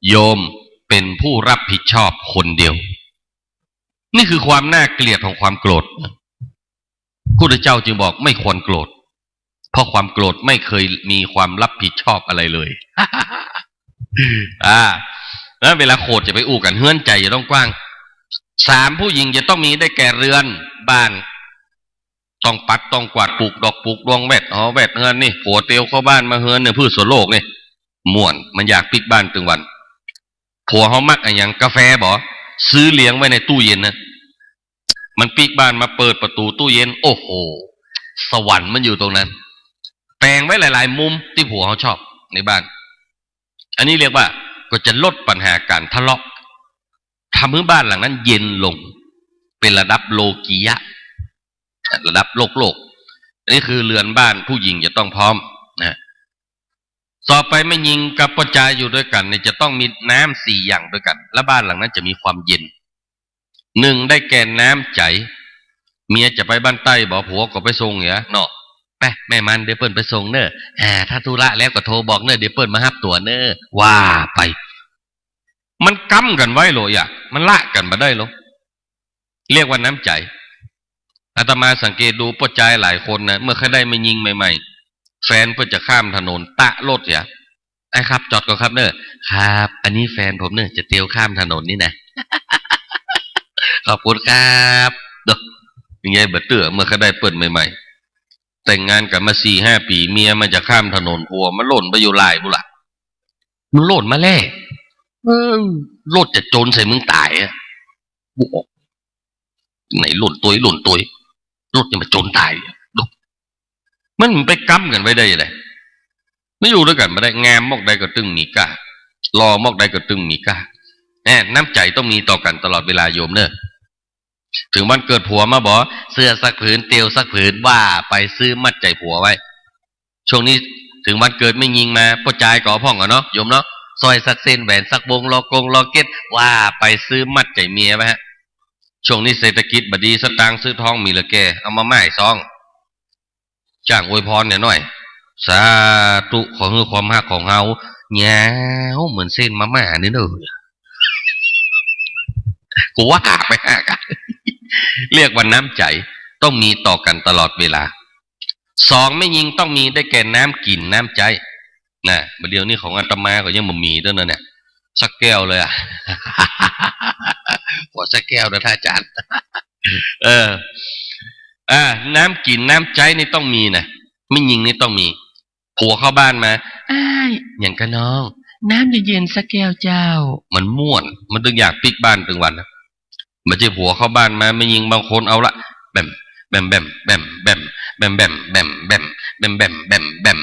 โยมเป็นผู้รับผิดชอบคนเดียวนี่คือความน่าเกลียดของความโกรธพระพุทธเจ้าจึงบอกไม่ควรโกรธเพราะความโกรธไม่เคยมีความรับผิดชอบอะไรเลย แล้วเวลาโคตรจะไปอู้กันเฮือนใจจะต้องกว้าง3ผู้หญิงจะต้องมีได้แก่เรือนบ้านต้องปัดต้องกวาดปลูกดอกปลูกดวงแวดแวดเฮือนนี่ผัวเตียวเข้าบ้านมาเฮือนเนี่ยพืชสวนโลกนี่ม่วนมันอยากปิกบ้านตึงวันผัวเขามักอย่างกาแฟบ่ซื้อเลี้ยงไว้ในตู้เย็นนะมันปิกบ้านมาเปิดประตูตู้เย็นโอ้โหสวรรค์มันอยู่ตรงนั้นแปลงไว้หลายๆมุมที่ผัวเขาชอบในบ้านอันนี้เรียกว่าก็จะลดปัญหาการทะเลาะทำให้บ้านหลังนั้นเย็นลงเป็นระดับโลกียะระดับโลกอันนี้คือเรือนบ้านผู้หญิงจะต้องพร้อมนะต่อไปไม่ยิงกับพ่อจายอยู่ด้วยกันเนี่ยจะต้องมีน้ำ4อย่างด้วยกันและบ้านหลังนั้นจะมีความเย็น1ได้แก่น้ำใจเมียจะไปบ้านใต้บอกผัวก็ไปส่งเหรอเนาะไปแม่มันเดี๋ยวเปิ้นไปส่งเนอะถ้าธุระแล้วก็โทรบอกเนอะเดี๋ยวเปิ้นมารับตัวเนอะว่าไปมันกำกันไว้เลยมันละกันมาได้หรอเรียกว่าน้ำใจอาตมาสังเกตดูพ่อจายหลายคนนะเมื่อเขาได้ไม่ยิงใหม่ๆแฟนเพื่อจะข้ามถนนตะรถไอ้ครับจอดก่อนครับเนอะครับอันนี้แฟนผมเนอะจะเตียวข้ามถนนนี่นะ ขอบคุณครับเด้อยังไงบัดเตื้อเมื่อเขาได้เปิดใหม่ๆแต่งงานกันมา 4-5 ปีเมียมันจะข้ามถนนผัวมันหล่นไปอยู่ลายบุล่ะมันหล่นมาแล้วรถจะโจรใส่มึงตายบุกไหนหล่นตัวรถจะมาโจรตายดูมันไปกั้มกันไว้ได้ยังไงไม่อยู่ด้วยกันมาได้งามมอกใดก็ตึงมีก้ารอมอกใดก็ตึงมีก้าน้ำใจต้องมีต่อกันตลอดเวลาโยมเนอะถึงวันเกิดผัวมาบอกเสื้อสักผืนเตียวสักผืนว่าไปซื้อมัดใจผัวไว้ช่วงนี้ถึงวันเกิดไม่ยิงมาพ่อจายก่อพ่องเนาะโยมเนาะซอยสักเส้นแหวนสักวงลอเก็ตว่าไปซื้อมัดใจเมียไว้ฮะช่วงนี้เศรษฐกิจบดีสตางค์ซื้อทองมีละแกเอามาไม้ซองจ้างอวยพรเนี่ยหน่อย สาธุขอให้ความฮักของเฮาแง่เหมือนเส้นมาม่านี่เด้อกูว่าไปหากันเรียกว่าน้ำใจต้องมีต่อกันตลอดเวลาสองไม่ยิงต้องมีได้แก่น้ำกินน้ำใจนะเดี๋ยวนี้ของอาตมาก็ยังบ่มีด้วยนะเนี่ยสักแก้วเลยอ่ะขอสักแก้วนะท่านอาจารย์น้ำกินน้ำใจนี่ต้องมีนะไม่ยิงนี่ต้องมีผัวเข้าบ้านมาอ้ายอย่างกันน้องน้ำเย็นๆสักแก้วเจ้ามันม่วนมันต้องอยากปิกบ้านถึงวันนะมันจะผัวเข้าบ้านมาไม่ยิงบางคนเอาละแบมแบมแบมแบมแบมแบมแบมแบมแบมแบมแบมแบมแบม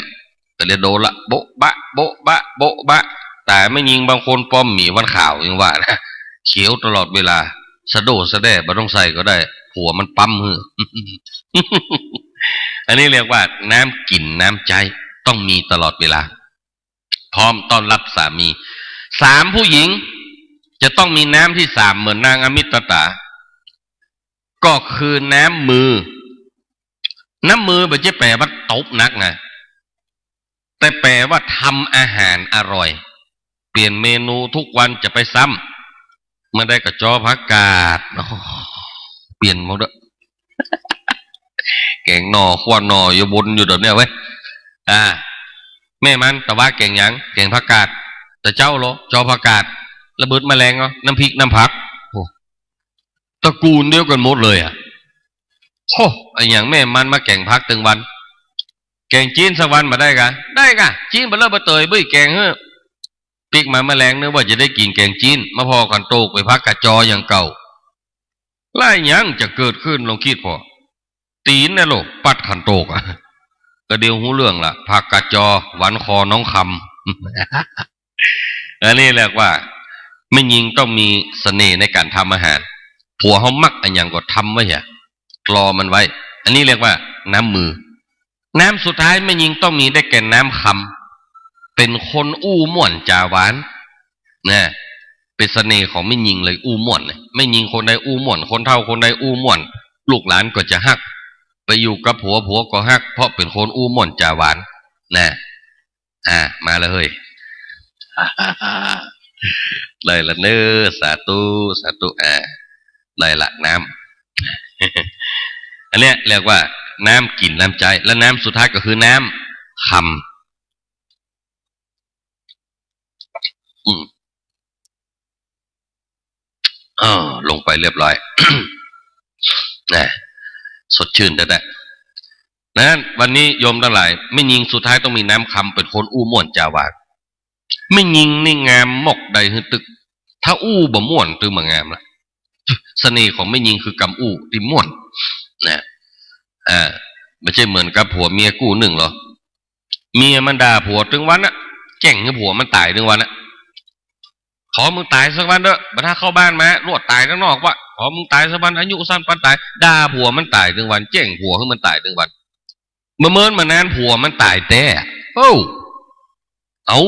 แต่เรียโดนละโบ๊ะบะโบ๊ะบะโบ๊ะบะแต่ไม่ยิงบางคนป้อมหมีวันข่าวยังว่านะเขียวตลอดเวลาสะโดดสะแด่ไม่ต้องใส่ก็ได้ผัวมันปั๊มหืออันนี้เรียกว่าน้ำกินน้ำใจต้องมีตลอดเวลาพร้อมต้อนรับสามีสามผู้หญิงจะต้องมีน้ำที่สามเหมือนนางอมิตตาก็คือน้ำมือน้ำมือไม่ใช่แปลว่าตบนักไงแต่แปลว่าทำอาหารอร่อยเปลี่ยนเมนูทุกวันจะไปซ้ำไม่ได้กระจอผักกาดเปลี่ยนหมดเลยแกงหน่อขวานหน่ออยู่บนอยู่เดี๋ยวนี้เว้ยแม่มันแต่ว่าแกงยังแกงผักกาดแต่เจ้าเหรอจอผักกาดระเบิดแมลงเหรอน้ำพริกน้ำผักโอ้ตระกูลเดียวกันหมดเลยโอ้ไออย่างแม่มันมาแกงผักตึงวันแกงจีนสักวันมาได้กะได้กะจีนมาเลิกมาเตยบุ้ยแกงเฮ้พริกมาแมลงนึกว่าจะได้กินแกงจีนมาพอกันโตกไปพักกะจออย่างเก่าไล่ยังจะเกิดขึ้นลองคิดพอตีนนะโลกปัดขันโตกก็เดียวหูเรื่องละผักกะจอหวานคอน้องคำอันนี้เรียกว่าไม่ยิงต้องมีเสน่ห์ในการทำอาหารผัวเขามักอันอย่างก็ทำไว้อย่ากรอมันไว้อันนี้เรียกว่าน้ำมือน้ำสุดท้ายไม่ยิงต้องมีได้แก่น้ำคำเป็นคนอู้ม่วนจาหวานนะเป็นเสน่ห์ของไม่ยิงเลยอู้ม่วนไม่ยิงคนใดอู้ม่วนคนเฒ่าคนใดอู้ม่วนลูกหลานก็จะฮักไปอยู่กับผัวก็ฮักเพราะเป็นคนอู้ม่วนจาหวานนะมาเลย เลยละเนื้อสาธุสาธุเลยละน้ำ อันเนี้ยเรียกว่าน้ำกินน้ำใจและน้ำสุดท้ายก็คือน้ำคำลงไปเรียบร้อย นะสดชื่นแต่นั้นวันนี้โยมทั้งหลายไม่ยิงสุดท้ายต้องมีน้ำคำเป็นคนอู้ม่วนจาหวานไม่ยิงนี่งามหมกใดฮึตึกถ้าอู้บ่ม่วนตึงมางามละเสน่ห์ของไม่ยิงคือกำอู้ที่ม่วนนะไม่ใช่เหมือนกับผัวเมียกู้หนึ่งหรอเมียมันด่าผัวถึงวันน่ะแก่งให้ผัวมันตายถึงวันน่ะขอมึงตายสักวันเด้อบัดถ้าเข้าบ้านมารวดตายข้างนอกวะขอมึงตายสักวันอายุสั้นปันตายด่าผัวมันตายถึงวันแจ้งผัวให้มันตายถึงวันเมื่อมานานผัวมันตายแต่เอา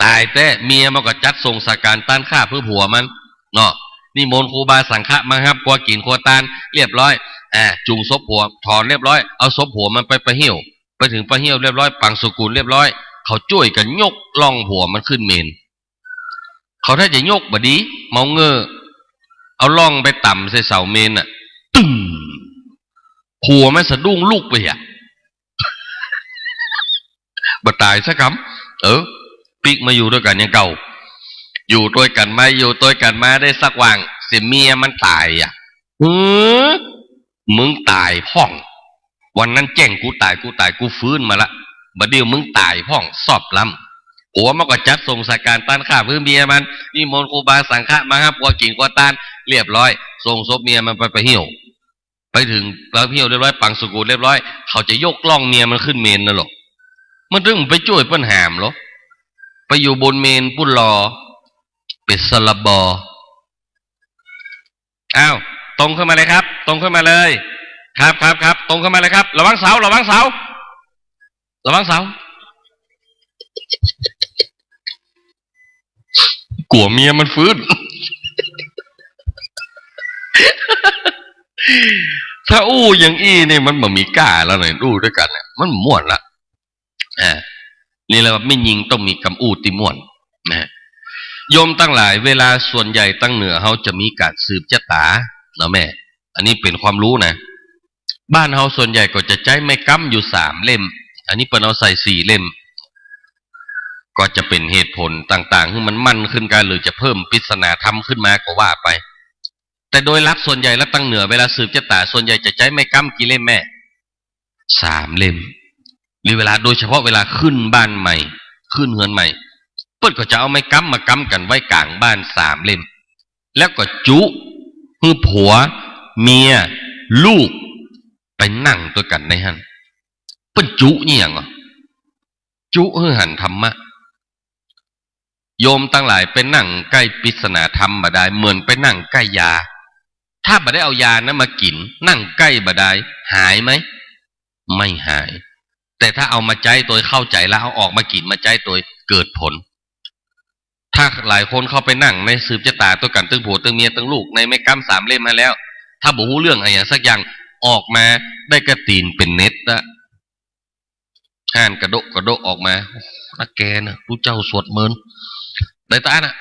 ตายแต่เมียมันก็จัดส่งสการต้านข้าเพื่อผัวมันเนาะนี่มนครูบาสังฆะมาครับกลัวกินกลัวตานเรียบร้อยจุงศพผัวถอนเรียบร้อยเอาศพผัวมันไปเหี่ยวไปถึงเหี่ยวเรียบร้อยปังสกุลเรียบร้อยเขาช่วยกันยกล่องผัวมันขึ้นเมนเขาถ้าจะยกบดีเมาเงอเอาล่องไปต่ำใส่เสาเมนน่ะตึ้งผัวมันสะดุ้งลุกไปบ่ตายซะคำปิกมาอยู่ด้วยกันยังเก่าอยู่ด้วยกันมาอยู่ด้วยกันมาได้สักวังเสียเมียมันตายมึงตายพ่องวันนั้นแจ้งกูตายกูฟื้นมาละบัดเดียวมึงตายพ่องสอบล้ำผัวมันก็จัดส่งสการต้านข้าเพื่อเมียมันนี่มนครูบาสังฆะมาครับกลัวกินกลัวตานเรียบร้อยส่งศพเมียมันไปเหี่ยวไปถึงเหี่ยวเรียบร้อยปังสกุลเรียบร้อยเขาจะยกล่องเมียมันขึ้นเมนน่ะหรอกมันถึงไปช่วยปัญหามหรอไปอยู่บนเมนปุ่นรอเป็ดสลับบอ้าวตรงขึ้นมาเลยครับตรงขึ้นมาเลยครับตรงขึ้นมาเลยครับระวังเสากลัวเมียมันฟื้น ถ้าอู้อย่างอี้นี่มันบ่มีกล้าแล้วหน่อยอู้ด้วยกันเนี่ยมันม่วนละ นี่แหละว่าไม่ยิงต้องมีกำอู้ติม่วนนะโยมตั้งหลายเวลาส่วนใหญ่ตั้งเหนือเขาจะมีการสืบชะตาเนาะแม่อันนี้เป็นความรู้นะบ้านเขาส่วนใหญ่ก็จะใช้ไม้กำอยู่3 เล่มอันนี้เปิ้นเอาใส่4 เล่มก็จะเป็นเหตุผลต่างๆที่มันมั่นขึ้นกันหรือจะเพิ่มปริศนาธรรมขึ้นมาก็ว่าไปแต่โดยหลักส่วนใหญ่แล้วตั้งเหนือเวลาสืบชะตาส่วนใหญ่จะใช้ไม้กำกี่เล่มแม่3 เล่มหรือเวลาโดยเฉพาะเวลาขึ้นบ้านใหม่ขึ้นเฮือนใหม่เปิ้นก็จะเอาไม้กำมากำกันไว้กลางบ้าน3 เล่มแล้วก็จุฮือผัวเมียลูกไปนั่งตัวกันในหันเปิ้นจุนี่หยังอ่ะจุฮือหันธรรมะโยมตั้งหลายไปนั่งใกล้ปริศนาธรรมบ่ได้เหมือนไปนั่งใกล้ยาถ้าบ่ได้เอายานั้นมากินนั่งใกล้บ่ได้หายไหมไม่หายแต่ถ้าเอามาใจตัวเข้าใจแล้วเอาออกมากินมาใจตัวเกิดผลถ้าหลายคนเข้าไปนั่งในสืบชะตาตัวกันตึงผัวตึงเมียตึงลูกในไม้กำ3 เล่มมาแล้วถ้าบ่รู้เรื่องอะไรอย่างสักอย่างออกมาได้กระตีนเป็นเน็ตละห่านกระโดะออกมานักแกนะผู้เจ้าสวดเมินได้ตาน่ะ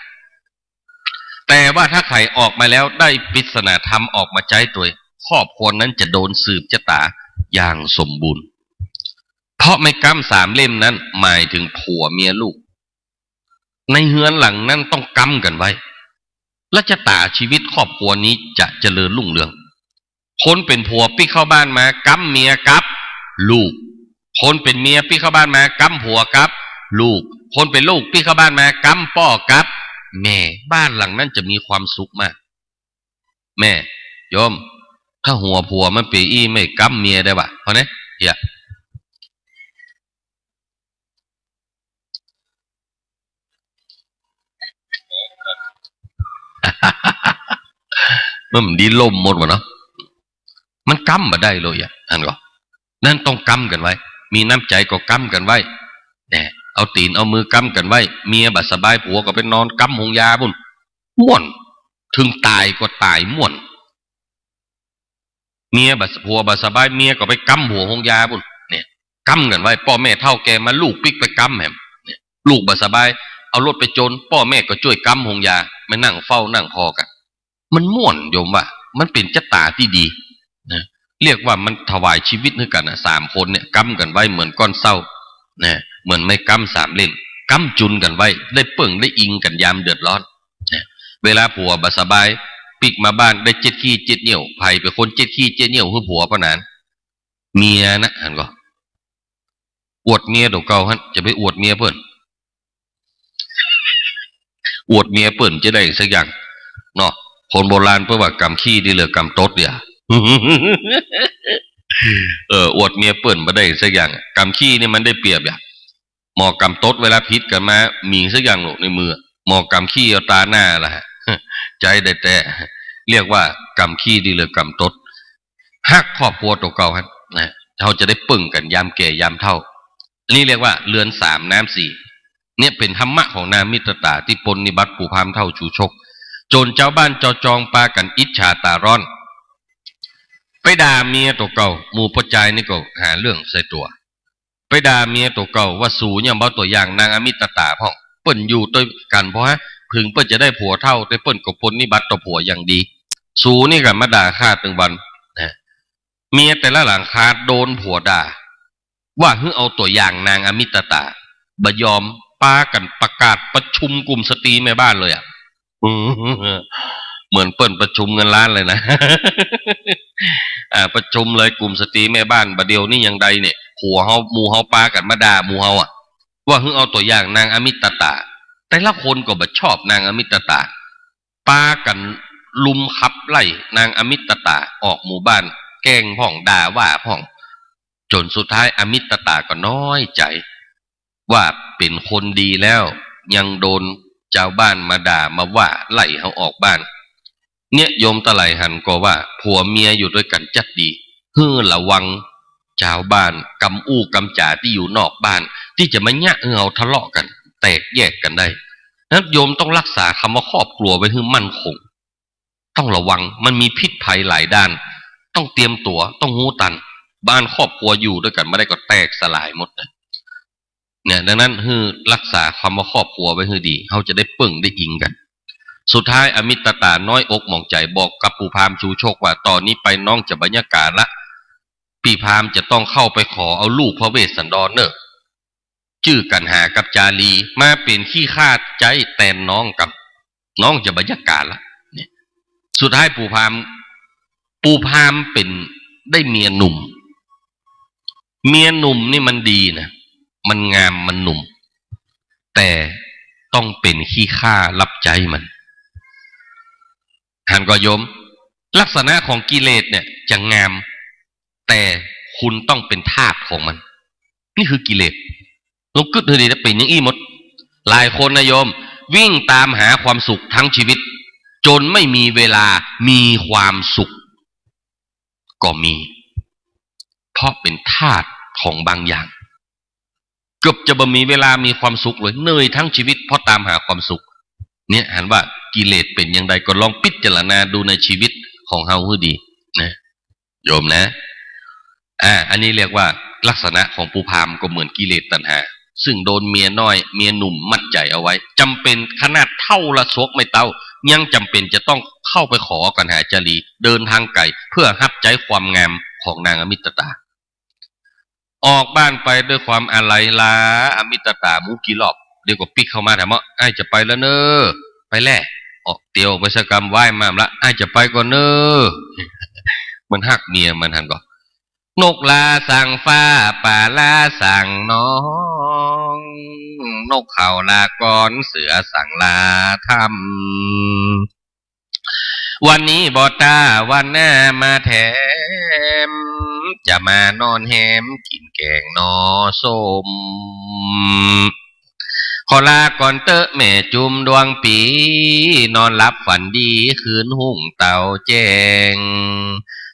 แต่ว่าถ้าใครออกมาแล้วได้ปริศนาธรรมออกมาใจตัวครอบครัวนั้นจะโดนสืบชะตาอย่างสมบูรณ์เพราะไม้กำ3 เล่มนั้นหมายถึงผัวเมียลูกในเฮือนหลังนั้นต้องกำกันไว้และชะตาชีวิตครอบครัวนี้จะเจริญรุ่งเรืองคนเป็นผัวปิ๊กเข้าบ้านมากำเมียกับลูกคนเป็นเมียปิ๊กเข้าบ้านมากำผัวกับลูกคนเป็นลูกปิ๊กเข้าบ้านมากำพ่อกับแม่บ้านหลังนั้นจะมีความสุขมากแม่โยมถ้าหัวผัวมันปีอี้ไม่กำเมียได้ปะเพราะเนี่ยอย่ามันดีล่มหมดวะเนาะมันกำมาได้เลยอ่ะอันก็นั่นต้องกำกันไว้มีน้ำใจก็กำกันไว้เนี่ยเอาตีนเอามือกำกันไว้เมียบัดสบายผัวก็ไปนอนกำหงยาบุ่นม่วนถึงตายก็ตายม่วนเมียบัดผัวบัดสบายเมียก็ไปกำหัวหงยาบุ่นเนี่ยกำกันไว้พ่อแม่เท่าแกมาลูกปิ๊กไปกำแหมเนี่ยลูกบัดสบายเอารถไปจนพ่อแม่ก็ช่วยกำหงยาไม่นั่งเฝ้านั่งพอกันมันม่วนโยมว่ามันเป็นชะตาที่ดีนะเรียกว่ามันถวายชีวิตให้กันนะ3 คนเนี่ยกำกันไว้เหมือนก้อนเศร้านะเหมือนไม่กำ3 เล่มกำจุนกันไว้ได้เปิ่งได้อิงกันยามเดือดร้อนนะเวลาผัวบัดสบายปิกมาบ้านได้7 ขี้7 เหนี่ยวไผ่เป็นคน7 ขี้7 เหนี่ยวคือผัวปะนั้นเมียนะหันก็อวดเมียตัวเก่าฮั่นจะไปอวดเมียเพิ่นอวดเมียเพิ่นจะได้สักอย่างเนาะคนโบราณเพิ่นว่ากำขี้ดีเหลือกำตดเดียวอวดเมียเปิ่นมาได้สักอย่างกำขี้นี่มันได้เปรียบอย่างหมอกำตดเวลาพิษกันมามีสักอย่างหลงในมือหมอกำขี้เอาตาหน้าล่ะใจได้แต่เรียกว่ากำขี้ดีเหลือกำตดฮักครอบครัวตัวเก่าฮะนะเขาจะได้ปึ่งกันยามแก่ยามเฒ่านี่เรียกว่าเรือน3 น้ำ 4เนี่ยเป็นธรรมะของนางมิตรตาที่ปนนิบัติผู้พามเท่าชูชกจนเจ้าบ้านเจ้าจองปากันอิจฉาตาร้อนไปด่าเมียตัวเก่าหมู่ประจายนี่ก็หาเรื่องใส่ตัวไปด่าเมียตัวเก่าว่าสูเนี่ยบ่ตัวอย่างนางอมิตรตาพ่องเปิ้นอยู่ด้วยกันเพราะฮะพึงเปิ้นจะได้ผัวเท่าแต่เปิ้นก็ปนนิบัติต่อผัวอย่างดีสูนี่ก็มาด่าฆ่าตึงวันนะเมียแต่ละหลังคาโดนผัวด่าว่าฮึเอาตัวอย่างนางอมิตรตาบ่ยอมปากันประกาศประชุมกลุ่มสตรีแม่บ้านเลยอ่ะเหมือนเปิ้นประชุมเงินล้านเลยนะ ประชุมเลยกลุ่มสตรีแม่บ้านบัดเดียวนี่ยังใดเนี่ยหัวเฮาหมู่เฮาปากันมาด่าหมู่เฮาอ่ะว่าฮึเอาตัวอย่างนางอมิตรตาแต่ละคนก็บ่ชอบนางอมิตรตาปากันลุมขับไล่นางอมิตรตาออกหมู่บ้านแกล้งพ่องด่าว่าพ่องจนสุดท้ายอมิตรตาก็น้อยใจว่าเป็นคนดีแล้วยังโดนเจ้าบ้านมาด่ามาว่าไล่เฮาออกบ้านเนี่ยโยมตะไหลหันก็ว่าผัวเมียอยู่ด้วยกันจัดดีระวังชาวบ้านกำอู้กำจ่าที่อยู่นอกบ้านที่จะมาแย่เอาทะเลาะกันแตกแยกกันได้นั้นโยมต้องรักษาคำว่าครอบครัวไว้ให้มั่นคงต้องระวังมันมีพิษภัยหลายด้านต้องเตรียมตัวต้องหูตันบ้านครอบครัวอยู่ด้วยกันไม่ได้ก็แตกสลายหมดนะ เนี่ยดังนั้นคือรักษาความว่าครอบครัวไว้ให้ดีเขาจะได้ปึ้งได้อิงกันสุดท้ายอมิตรตาน้อยอกหมองใจบอกกับปู่พราหมณ์ชูโชคว่าตอนนี้ไปน้องจะบรรยากาศละพี่พราหมณ์จะต้องเข้าไปขอเอาลูกพระเวสสันดรเนอะชื่อกันหากับจารีมาเป็นขี้ข้าใจแตนน้องกับน้องจะบรรยากาศละเนี่ยสุดท้ายปู่พราหมณ์เป็นได้เมียหนุ่มนี่มันดีนะมันงามมันหนุ่มแต่ต้องเป็นขี้ข้ารับใจมันหันก็โยมลักษณะของกิเลสเนี่ยจะงามแต่คุณต้องเป็นทาสของมันนี่คือกิเลสลงกึศดีนะเป็นอย่างอี้หมดหลายคนนะโยมวิ่งตามหาความสุขทั้งชีวิตจนไม่มีเวลามีความสุขก็มีเพราะเป็นทาสของบางอย่างเกือบจะบ่มีเวลามีความสุขเลยเหนื่อยทั้งชีวิตเพราะตามหาความสุขเนี่ยหันว่ากิเลสเป็นอย่างไรก็ลองพิจารณาดูในชีวิตของเฮาให้ดีนะโยมนะอันนี้เรียกว่าลักษณะของปู่พราหมณ์ก็เหมือนกิเลสตัณหาซึ่งโดนเมียน้อยเมียหนุ่มมัดใจเอาไว้จำเป็นขนาดเท่าละซกไม่เต้ายังจำเป็นจะต้องเข้าไปขอกันหาจารีเดินทางไกลเพื่อรับใจความงามของนางอมิตตาออกบ้านไปด้วยความอาลัยลาอมิตตามุกี่รอบเดี๋ยวก็ปิกเข้ามาถามว่าไอ้จะไปแล้วเนอะไปแล่ออกเตียวไปสกรรมไหว้มาละไอ้จะไปก่อนเนอะมันหักเมียมันหันก่อนนกลาสั่งฟ้าป่าลาสั่งน้องนกเขาลาก่อนเสือสั่งลาทำวันนี้บอตาวันหน้ามาแถมจะมานอนแฮมกินแกงนอส้มขอลาก่อนเตอะแม่จุมดวงปีนอนหลับฝันดีคืนหุ่งเต่าแจ้ง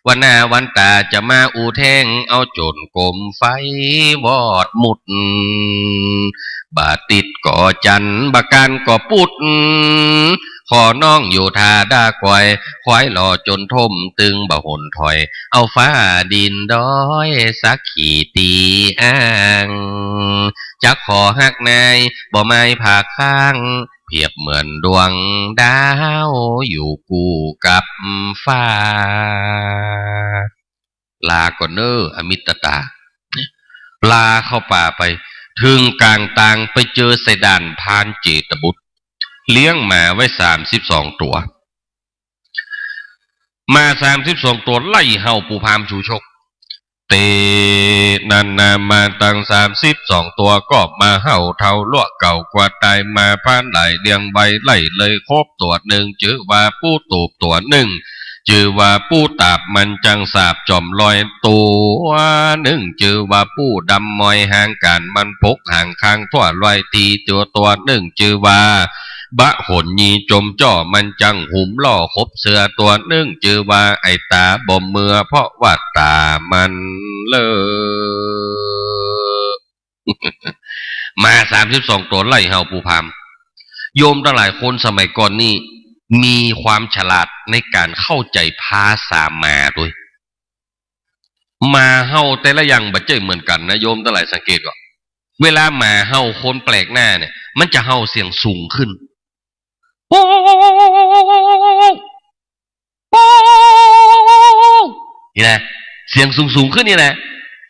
วันหน้าวันตาจะมาอูแท่งเอาจนกลมไฟวอดมุดบาติดก่อจันบาการก่อปุดขอน้องอยู่ทาด้าก่อยควายหล่อจนทมตึงบ่หนถอยเอาฟ้าดินดอยสักขี่ตีอ้างจักขอฮักนายบ่ไม่ผ่าข้างเพียบเหมือนดวงดาวอยู่คู่กับฟ้าลาก่อนเนออมิตตาลาเข้าป่าไปถึงกลางตางไปเจอไสด่านพานเจตบุตรเลี้ยงหมาไว้32 ตัวมา32 ตัวไล่เห่าปู่พราหมณ์ชูชกเตนันนามาตั้ง32 ตัวก็มาเห่าเท่าล่วเก่ากว่าตายมาพานไหลเลี้ยงใบไล่เลยครบตัวหนึ่งจื้อว่าปู้ตูบตัวหนึ่งจื้อว่าปู้ตาบมันจังสาบจอมลอยตัวหนึ่งจื้อว่าปู้ดำมอยห่างกันมันพกห่างข้างทั่วลอยตีตัวหนึ่งจื้อว่าบะหนยีจมจ่อมันจังหุมล่อคบเสือตัวหนึ่งจือว่าไอตาบ่มเมื่อเพราะว่าตามันมา32 ตัวไล่เห่าปู่พราหมณ์โยมทั้งหลายคนสมัยก่อนนี่มีความฉลาดในการเข้าใจภาษามาด้วยมาเห่าแต่ละอย่างบัดเจเหมือนกันนะโยมทั้งหลายสังเกตก่อนเวลามาเห่าคนแปลกหน้าเนี่ยมันจะเห่าเสียงสูงขึ้นโอ้นี่นะเสียงสูงขึ้นนี่นะ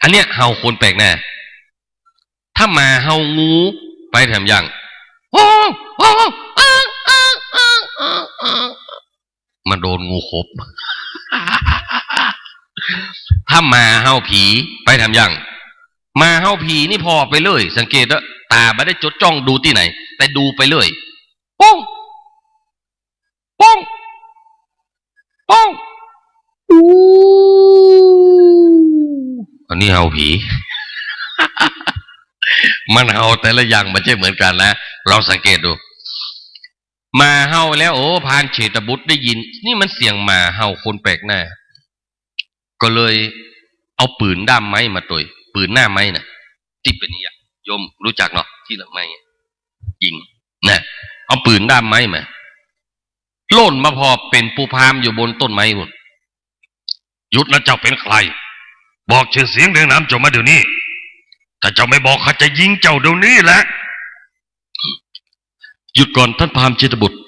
อันเนี้ยเห่าคนแปลกหน้าถ้ามาเห่างูไปแถมยังมันโดนงูขบถ้ามาเห่าผีไปทำยังมาเห่าผีนี่พอไปเลยสังเกตว่าตาไม่ได้จดจ้องดูที่ไหนแต่ดูไปเลยป้องป้องป้องอันนี้เห่าผี มันเห่าแต่ละอย่างมันใช่เหมือนกันนะเราสังเกตดูมาเห่าแล้วโอ้พานเฉตบุตรได้ยินนี่มันเสียงมาเห่าคนแปลกหน้าก็เลยเอาปืนด้ามไม้มาตัวปืนหน้าไม้น่ะที่เป็นอย่างโยมรู้จักเนาะที่หลังไม้ยิงนะเอาปืนด้ามไม้มาโล่นมาพอเป็นปู่พราหมณ์อยู่บนต้นไม้บนหยุดแล้วเจ้าเป็นใครบอกชื่อเสียงเรียงนามเจ้ามาเดี๋ยวนี้ ถ้าเจ้าไม่บอกข้าจะยิงเจ้าเดี๋ยวนี้แหละหยุดก่อนท่านพราหมณ์เจตบุตร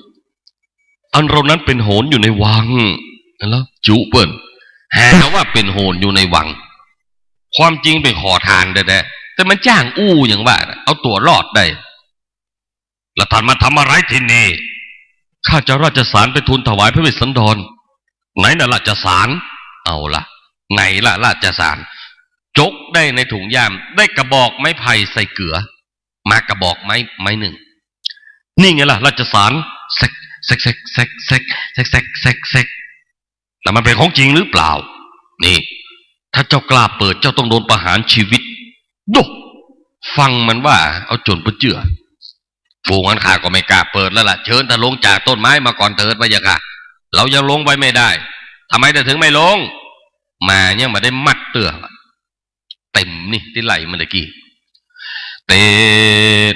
อันเรานั้นเป็นโหรอยู่ในวังแล้วจุเปิ้นหาว่าเป็นโหรอยู่ในวังความจริงเป็นขอทานได้แต่มันจ้างอู้อย่างว่าเอาตัวรอดได้แล้วท่านมาทำอะไรที่นี่ข้าจะราชสารไปทูลถวายพระเวสสันดรไหนน่ะราชสารเอาล่ะไหนล่ะราชสารจกได้ในถุงยามได้กระบอกไม้ไผ่ใส่เกลือมากระบอกไม้หนึ่งนี่ไงล่ะราชสารแซกแซกแซกแซกแซกแซกแซกแซกแซกแล้วมันเป็นของจริงหรือเปล่านี่ถ้าเจ้ากล้าเปิดเจ้าต้องโดนประหารชีวิตดูฟังมันว่าเอาจนประเจือฟูงั้นข้าก็ไม่กล้าเปิดแล้วล่ะเชิญท่านลงจากต้นไม้มาก่อนเถิดพะยะค่ะเรายังลงไปไม่ได้ทำไมถึงไม่ลงมาเนี่ยมาได้มัดเตือเต็มนี่ที่ไหลมันตะกี้เต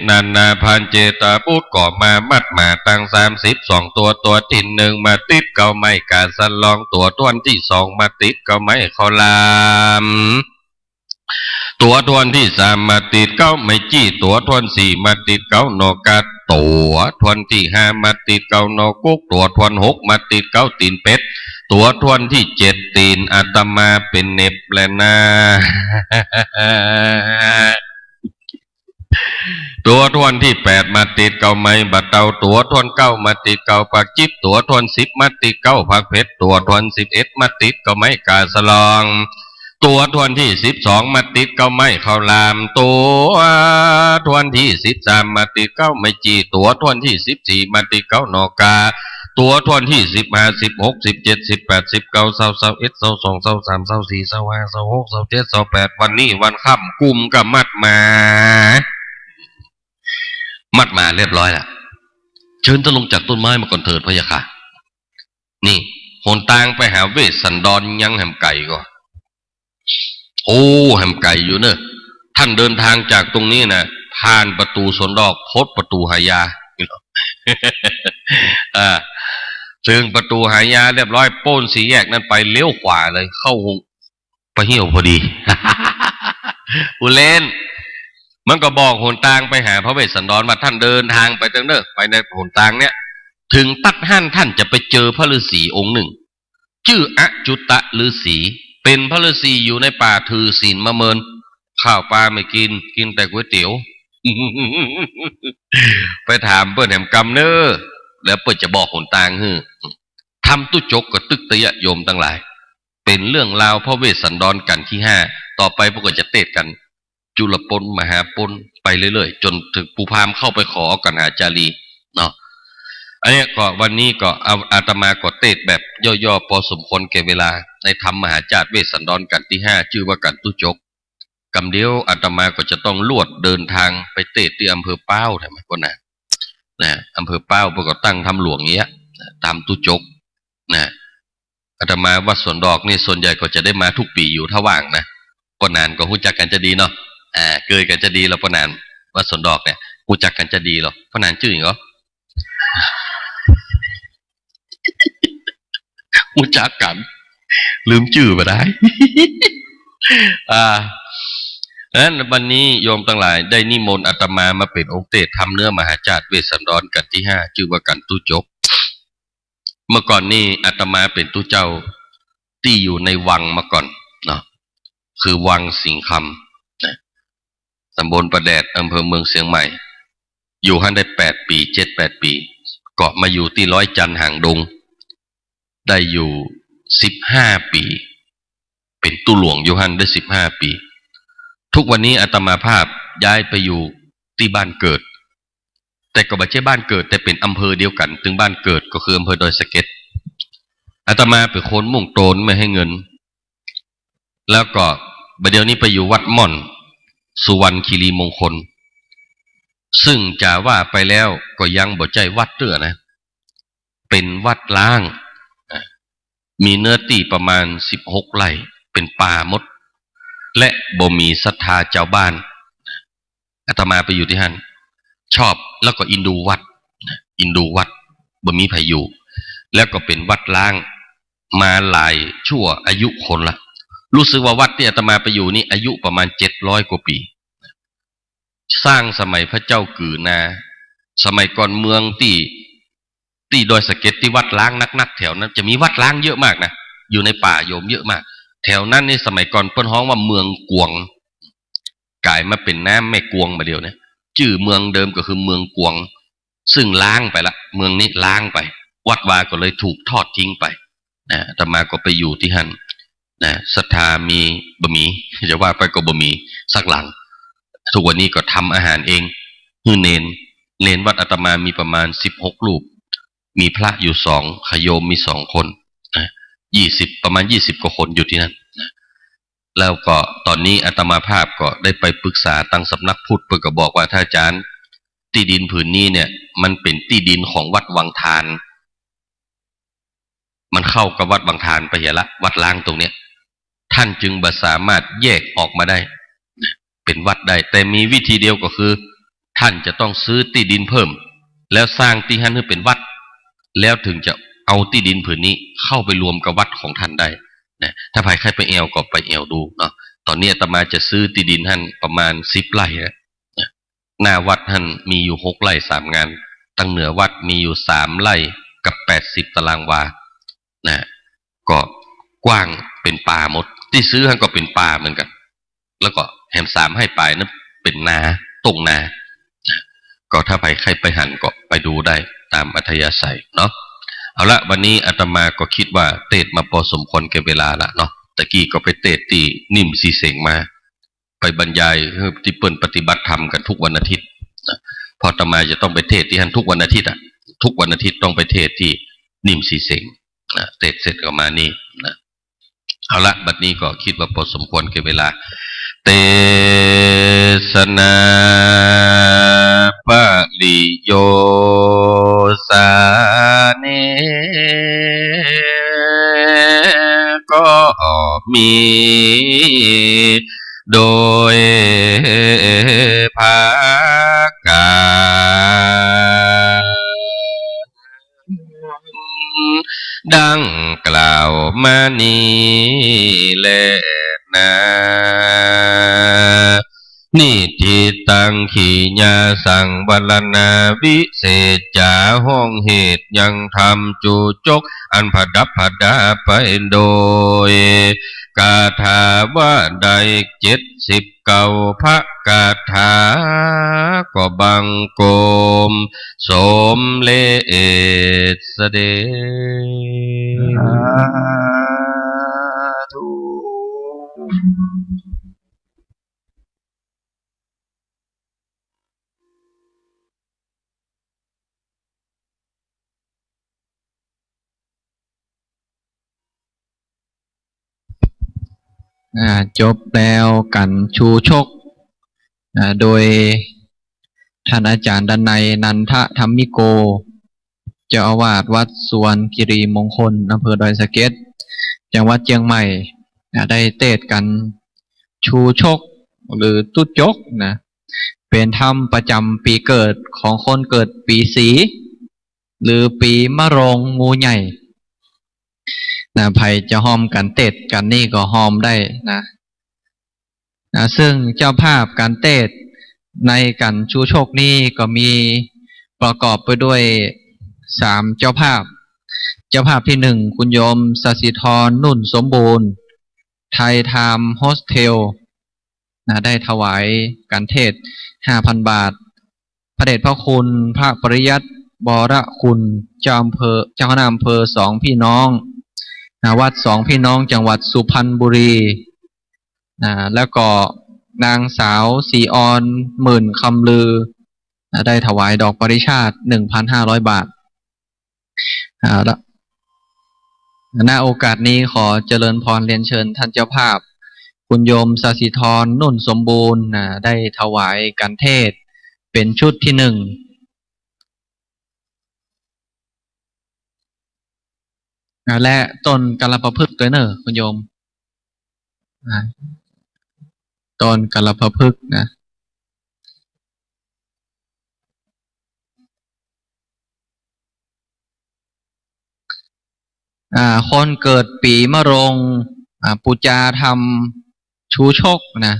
นันนาพันเจตาพูดก่อมามัดมาตั้ง32ตัวที่หนึ่งมาติดเก่าไม่กาสลองตัวทวนที่2มาติดเก่าไม่เขาลามตัวทวนที่3มาติดเก้าไม่จี้ตัวทวน4มาติดเก้าโนกาตัวทวนที่5มาติดเก้าโนกุกตัวทวน6มาติดเก้าตีนเป็ดตัวทวนที่7ตีนอาตมาเป็นเน็บแล้วนะตัวทวนที่8มาติดเก้าไม้บัดเตาตัวทวน9มาติดเก้าปากจิบตัวทวน10มาติดเก้าผักเพชรตัวทวน11มาติดเก้าไม้กาสลองตัวทวนที่12มาติดเก้าไม้ข้าวลามตัวทวนที่13มาติดเก้าไม้จีตัวทวนที่14มาติดเก้านอกาตัวทวนที่15 16 17 18 19 20 21 22 23 24 25 26 27 28วันนี้วันค่ำกุมกับมัดมาเรียบร้อยแล้วเชิญท่านลงจากต้นไม้มาก่อนเถิดพะยะค่ะนี่หนทางไปหาเวสสันดรยังแหมไก่ก็โอ้แหมไก่อยู่เนอะท่านเดินทางจากตรงนี้นะผ่านประตูสวนดอกพดประตูหายาถึงประตูหายาเรียบร้อยโป้นสีแยกนั้นไปเลี้ยวขวาเลยเข้าไปเหี่ยวพอดีอุเลนมันก็บอกหนทางไปหาพระเวสสันดรว่าท่านเดินทางไปตรงเนอะไปในหนทางเนี้ยถึงตัดหั่นท่านจะไปเจอพระฤาษีองค์หนึ่งชื่ออจุตะฤาษีเป็นพระฤาษีอยู่ในป่าถือศีลมะเมินข้าวปลาไม่กินแต่ก๋วยเตี๋ยว ไปถามเปิ้นแหมกำเนอแล้วเปิ้นจะบอกหนทางฮือทำตุจกกับตึกตะยะโยมทั้งหลายเป็นเรื่องราวพระเวสสันดรกันที่5ต่อไปพวกก็จะเตะกันจุลปนมหาปนไปเรื่อยๆจนถึงปูพามเข้าไปขอกันหาจารีเนาะอันนี้ก็วันนี้ก็เอาอาตมาก็เตะแบบย่อๆพอสมควรแก่เวลาในธรรมมหาจารย์เวสสันดรกันที่5ชื่อว่ากันตุจกกำเดียวอาตมาก็จะต้องลวดเดินทางไปเตะที่อำเภอเป้าใช่ไหมพ่อนะอำเภอเป้าพวกก็ตั้งทำหลวงเงี้ยตามตุจกนะอาตมาวัดสวนดอกนี่ส่วนใหญ่ก็จะได้มาทุกปีอยู่ถ้าว่างนะพ่อนานก็รู้จักกันจะดีเนาะเกยกันจะดีแล้วพ่อนานวัดสวนดอกเนี่ยรู้จักกันจะดีหรอพ่อนานชื่ออย่างเหรอรู้จักกันลืมชื่อไปได้นั้นวันนี้โยมทั้งหลายได้นิมนต์อาตมามาเป็นองค์เตศทำเนื้อมหาจารย์เวสสันดรกันที่5ชื่อว่ากันตุจกเมื่อก่อนนี่อาตมาเป็นตุเจ้าที่อยู่ในวังมาก่อนเนาะคือวังสิงห์คำนะตำบลประแดดอำเภอเมืองเชียงใหม่อยู่หันได้8 ปี7-8 ปีเกาะมาอยู่ที่ร้อยจันทร์ห่างดงได้อยู่15 ปีเป็นตุหลวงอยู่หันได้15 ปีทุกวันนี้อาตมาภาพย้ายไปอยู่ที่บ้านเกิดแต่ก็ไม่ใช่บ้านเกิดแต่เป็นอำเภอเดียวกันถึงบ้านเกิดก็คืออำเภอดอยสะเก็ดอาตมาเป็นคนมุ่งโตนไม่ให้เงินแล้วก็บัดเดี๋ยวนี้ไปอยู่วัดม่อนสุวรรณคีรีมงคลซึ่งจะว่าไปแล้วก็ยังบ่ใจวัดเตื้อนะเป็นวัดล้างมีเนื้อที่ประมาณ16 ไร่เป็นป่าหมดและบ่มีศรัทธาเจ้าบ้านอาตมาไปอยู่ที่นั่นชอบแล้วก็อินดูวัดบ่มีไผอยู่แล้วก็เป็นวัดล้างมาหลายชั่วอายุคนละรู้สึกว่าวัดที่อาตมาไปอยู่นี่อายุประมาณ700 กว่าปี สร้างสมัยพระเจ้ากือนาสมัยก่อนเมืองที่ดอยสะเก็ดที่วัดล้างนักแถวนั้นจะมีวัดล้างเยอะมากนะอยู่ในป่าโยมเยอะมากแถวนั้นนี่สมัยก่อนเปิ้นฮ้องว่าเมืองกวงกลายมาเป็นน้ำแม่กวงมาเดียวเนี่ยชื่อเมืองเดิมก็คือเมืองกวงซึ่งล้างไปละเมืองนี้ล้างไปวัดวาก็เลยถูกทอดทิ้งไปนะอาตมาก็ไปอยู่ที่หั่นนะศรัทธามีบะหมี่จะว่าไปก็บะหมี่สักหลังทุกวันนี้ก็ทำอาหารเองฮือเนนวัดอาตมามีประมาณ16 รูปมีพระอยู่2ขโยมมี2 คนนะประมาณ20 กว่าคนอยู่ที่นั่นนะแล้วก็ตอนนี้อาตมาภาพก็ได้ไปปรึกษาตั้งสำนักพุทธเพื่อก็บอกว่าท่านอาจารย์ที่ดินผืนนี้เนี่ยมันเป็นที่ดินของวัดวังทานมันเข้ากับวัดบางทานไปเหียละวัดล้างตรงเนี้ยท่านจึงบ่สามารถแยกออกมาได้เป็นวัดได้แต่มีวิธีเดียวก็คือท่านจะต้องซื้อที่ดินเพิ่มแล้วสร้างที่ท่านให้เป็นวัดแล้วถึงจะเอาที่ดินผืนนี้เข้าไปรวมกับวัดของท่านได้นะถ้าใครไปแอวก็ไปแอวดูเนาะตอนนี้อาตมาจะซื้อที่ดินท่านประมาณ10 ไร่นะหน้าวัดท่านมีอยู่6 ไร่3 งานตั้งเหนือวัดมีอยู่3 ไร่กับ80 ตารางวานะก็กว้างเป็นป่าหมดที่ซื้อท่านก็เป็นป่าเหมือนกันแล้วก็แหม3ให้ปลายนั้นเป็นนาตรงนาก็ถ้าใครไปหันก็ไปดูได้ตามอัธยาศัยเนาะเอาละวันนี้อาตมาก็คิดว่าเทศมาพอสมควรแก่เวลาละเนาะตะกี้ก็ไปเทศที่นิ่มสีเสงมาไปบรรยายที่เปิ้นปฏิบัติธรรมกันทุกวันอาทิตย์พออาตมาจะต้องไปเทศที่ท่านทุกวันอาทิตย์ทุกวันอาทิตย์ต้องไปเทศที่นิ่มสีเสงเทศเสร็จก็มานี่นะเอาละบัดนี้ก็คิดว่าพอสมควรแก่เวลาเตสนาปะลิโยสาเนก็มีโดยภากาดังกล่าวมานี้แลนะนิทิตังขีญาสังวรณาวิเศษจาห้องเหตุยังทำจูจกอันผดับผดาไปโดยกาถาว่าใด79 พระกาถาก็บังโกมสมเลสเสด็จจบแล้วกันชูชกโดยท่านอาจารย์ดันัยนันทธรรมิโกเจ้าอาวาสวัดสุวรรณคีรีมงคลอำเภอดอยสะเก็ดจังหวัดเชียงใหม่ได้เทศกันชูชกหรือตุ๊ดจกนะเป็นธรรมประจำปีเกิดของคนเกิดปีสีหรือปีมะโรงงูใหญ่นะไผจะห้อมกันเทศกันนี่ก็ห้อมได้นะซึ่งเจ้าภาพการเทศในกันชูโชคนี้ก็มีประกอบไปด้วย3 เจ้าภาพที่1คุณโยมสศิธรนุ่นสมบูรณ์ไทยไทม์โฮสเทลได้ถวายการเทศ 5,000 บาทพระเดชพระคุณพระปริยัติบรคุณเจ้าคณะอำเภอ2 พี่น้องวัด2 พี่น้องจังหวัดสุพรรณบุรีแล้วก็นางสาวศรีออนหมื่นคำลือได้ถวายดอกปริชาติ 1,500 บาทณโอกาสนี้ขอเจริญพรเรียนเชิญท่านเจ้าภาพคุณโยมสศิธรนุ่นสมบูรณ์ได้ถวายการเทศเป็นชุดที่ 1และต้นกัลปพฤกษ์ตัวเนอคุณโยมต้นกัลปพฤกษ์นะคนเกิดปีมะโรงปุจาธรรมชูชกนะ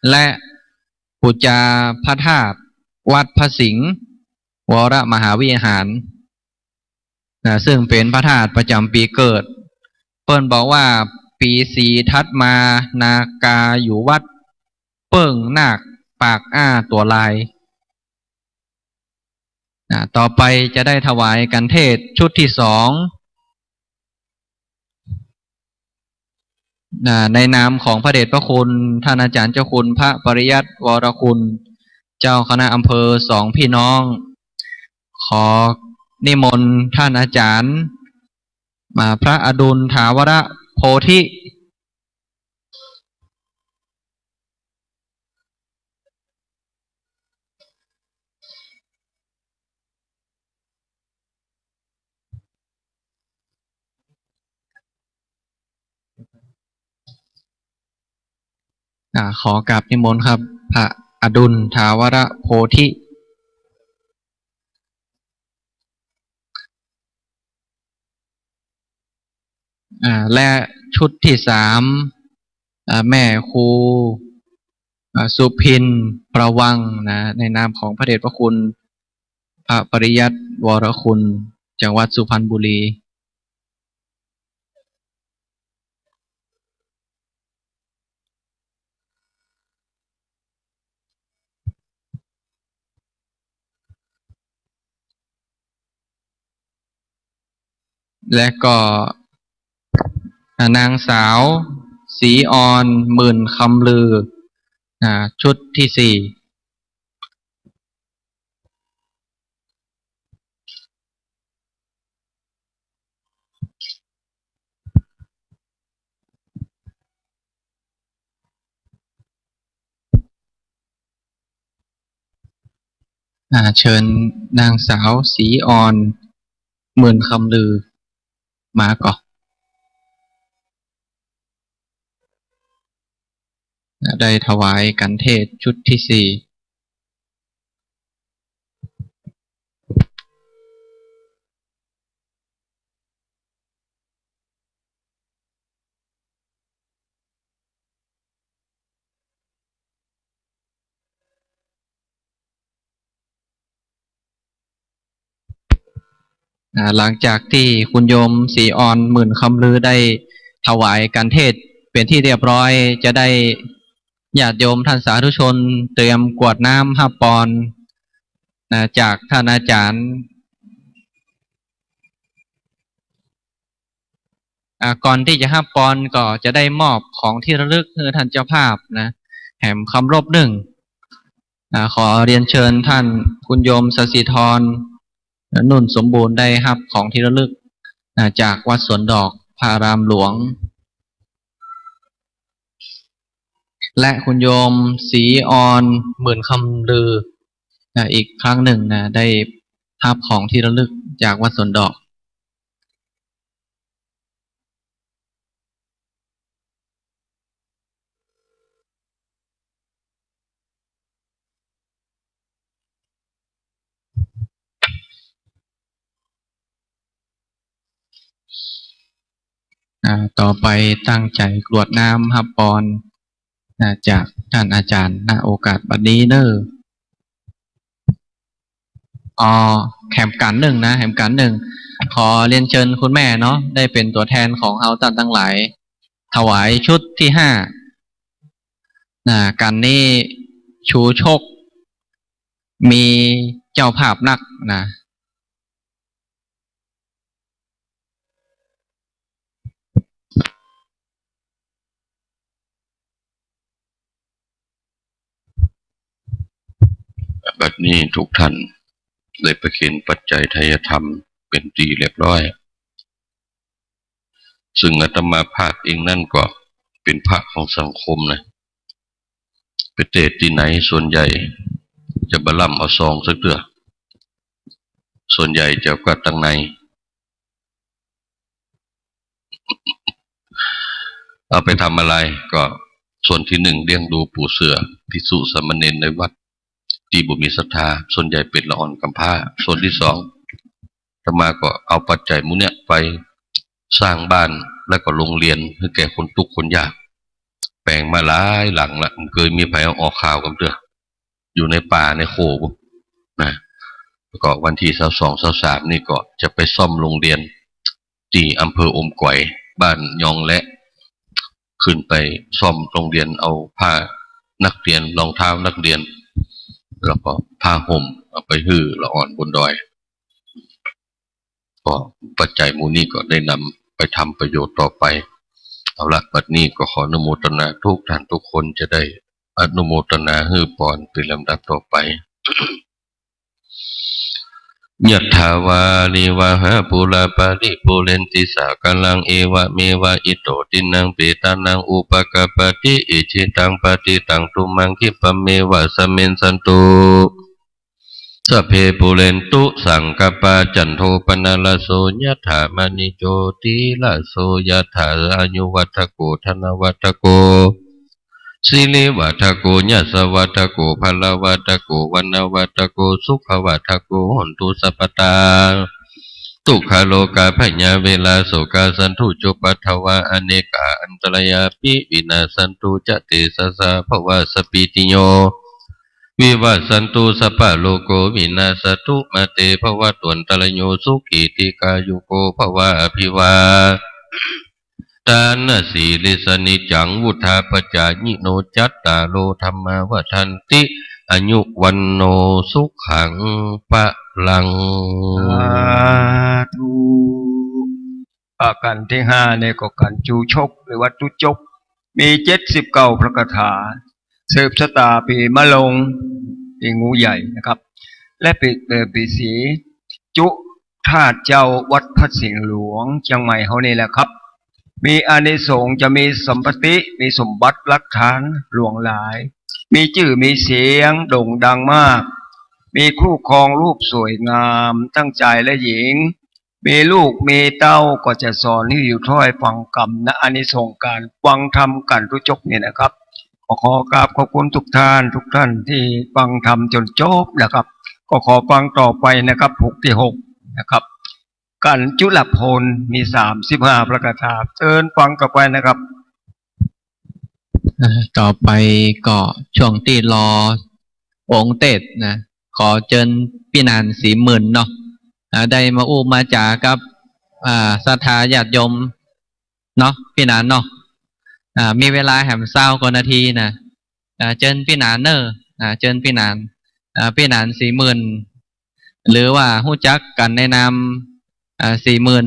และ ปูจาพระธาตุวัดพระสิงห์วรมหาวิหารซึ่งเป็นพระธาตุประจำปีเกิดเปิ้นบอกว่าปีสีทัดมานากาอยู่วัดเปิ้งนาคปากตัวลายต่อไปจะได้ถวายกันเทศชุดที่สองในนามของพระเดชพระคุณท่านอาจารย์เจ้าคุณพระปริยัติวรคุณเจ้าคณะอำเภอสองพี่น้องขอนิมนต์ท่านอาจารย์มาพระอดุลถาวรโพธิขอกราบนิมนต์ครับพระอดุลถาวรโพธิและชุดที่สามแม่ครูสุพินประวังในนามของพระเดชพระคุณพระปริยัติวรคุณจังหวัดสุพรรณบุรีและก็นางสาวศรีออนหมื่นคำลือชุดที่สี่เชิญนางสาวศรีออนหมื่นคำลือมาก่อนได้ถวายกันเทศชุดที่สี่หลังจากที่คุณโยมศรีออนหมื่นคำลือได้ถวายการเทศเป็นที่เรียบร้อยจะได้ญาติโยมท่านสาธุชนเตรียมกรวดน้ำ5 ปอนด์จากท่านอาจารย์ก่อนที่จะ5 ปอนด์ก็จะได้มอบของที่ระลึกให้ท่านเจ้าภาพแหมคำรบขอเรียนเชิญท่านคุณโยมสศิธรนุ่นสมบูรณ์ได้รับของที่ระลึกจากวัดสวนดอกพารามหลวงและคุณโยมศรีออนหมื่นคำลืออีกครั้งหนึ่งได้รับของที่ระลึกจากวัดสวนดอกต่อไปตั้งใจกรวดน้ำ5 ปอนด์จากท่านอาจารย์ณโอกาสบัดนี้แหมกันหนึ่งแหมกันหนึ่งขอเรียนเชิญคุณแม่เนาะได้เป็นตัวแทนของเฮาท่านทั้งหลายถวายชุดที่5กันนี้ชูชกมีเจ้าภาพนักบัดนี้ทุกท่านได้ประเคนปัจจัยไทยธรรมเป็นที่เรียบร้อยซึ่งอาตมาภาพเองนั่นก็เป็นพระของสังคมประเทศที่ไหนส่วนใหญ่จะบล่ำเอาซองสักเถื่อส่วนใหญ่จะกวาดตั้งในเอาไปทำอะไรก็ส่วนที่1เลี้ยงดูปู่เสือภิกษุสามเณรในวัดที่บุมีศรัทธาส่วนใหญ่เป็นละอ่อนกำพร้าส่วนที่2อาตมาก็เอาปัจจัยมูเนี่ยไปสร้างบ้านแล้วก็โรงเรียนให้แก่คนทุกข์คนยากแปลงมาหลายหลังละเคยมีไผเอาออกข่าวกันเถอะ อยู่ในป่าในโขบนะแล้วก็วันที่22-23นี่ก็จะไปซ่อมโรงเรียนที่อำเภออมก๋อยบ้านยองและขึ้นไปซ่อมโรงเรียนเอาผ้านักเรียนรองเท้านักเรียนแล้วก็ผ้าห่มเอาไปหื้อละอ่อนบนดอยก็ปัจจัยมูนี้ก็ได้นำไปทำประโยชน์ต่อไปเอาละบัดนี้ก็ขออนุโมทนาทุกท่านทุกคนจะได้อนุโมทนาฮือปอนเป็นลำดับต่อไปยัตถาวาลิวะหาปุราปาริปุเรนติสากลังเอวะเมวะอิโตตินังเปตานังอุปกปปติอิจิตังปฏิตังตุมังคิปะเมวะสเมนสันตุสัพเพปุเรนตุสังกปาจันโทปนะละโสยถามณิโจติละโสยถาอายุวัฏโกธนวัฏโกสิเลวัฏโกญาสวัฏโกภลวัฏโกวันวัฏโกสุขวัฏโกหนตุสัพพตาทุกขโลกาพญาเวลาโสกาสันทุจุปัฏฐวะอเนกาอันตรายาปิวินาสันตุจติสสะภวะสปิติโยวิวัสสันตุสัพพะโลกวินาศตุมาเตภวะตวนตะลโยสุขีติกายุโกภวะอภิวาตานะสีลิสนิจังวุธาปจายิโนจัตตาโลธรรมาวทันติอายุวันโนสุขังปะลังดูอาการที่5เนี่ยก็การจูชกหรือวัดจุจกมี79พระคาถาสืบชะตาปีมะลงปีงูใหญ่นะครับและปีสีจุธาตุเจ้าวัดพระสิงห์หลวงเชียงใหม่เขานี่แหละครับมีอานิสงส์จะมีสัมปติมีสมบัติหลักฐานหลวงหลายมีชื่อมีเสียงโด่งดังมากมีคู่ครองรูปสวยงามทั้งชายและหญิงมีลูกมีเต้าก็จะสอนให้อยู่ถ้อยฟังกรรมนะอานิสงส์การฟังธรรมกันทุจกเนี่ยนะครับขอกราบขอบคุณทุกท่านที่ฟังธรรมจนจบนะครับก็ขอฟังต่อไปนะครับ6นะครับกันจุลพลมี35ประกาศเชิญฟังต่อไปนะครับต่อไปก็ช่วงที่รอองค์เตศนะขอเชิญพี่นาน40,000เนาะได้มาอู้มาจากับศรัทธาญาติโยมเนาะพี่นานเนาะมีเวลาแหม20 กว่านาทีนะเชิญพี่นานเนอเชิญพี่นาน40,000หรือว่าหู้จักกันในนาม40,000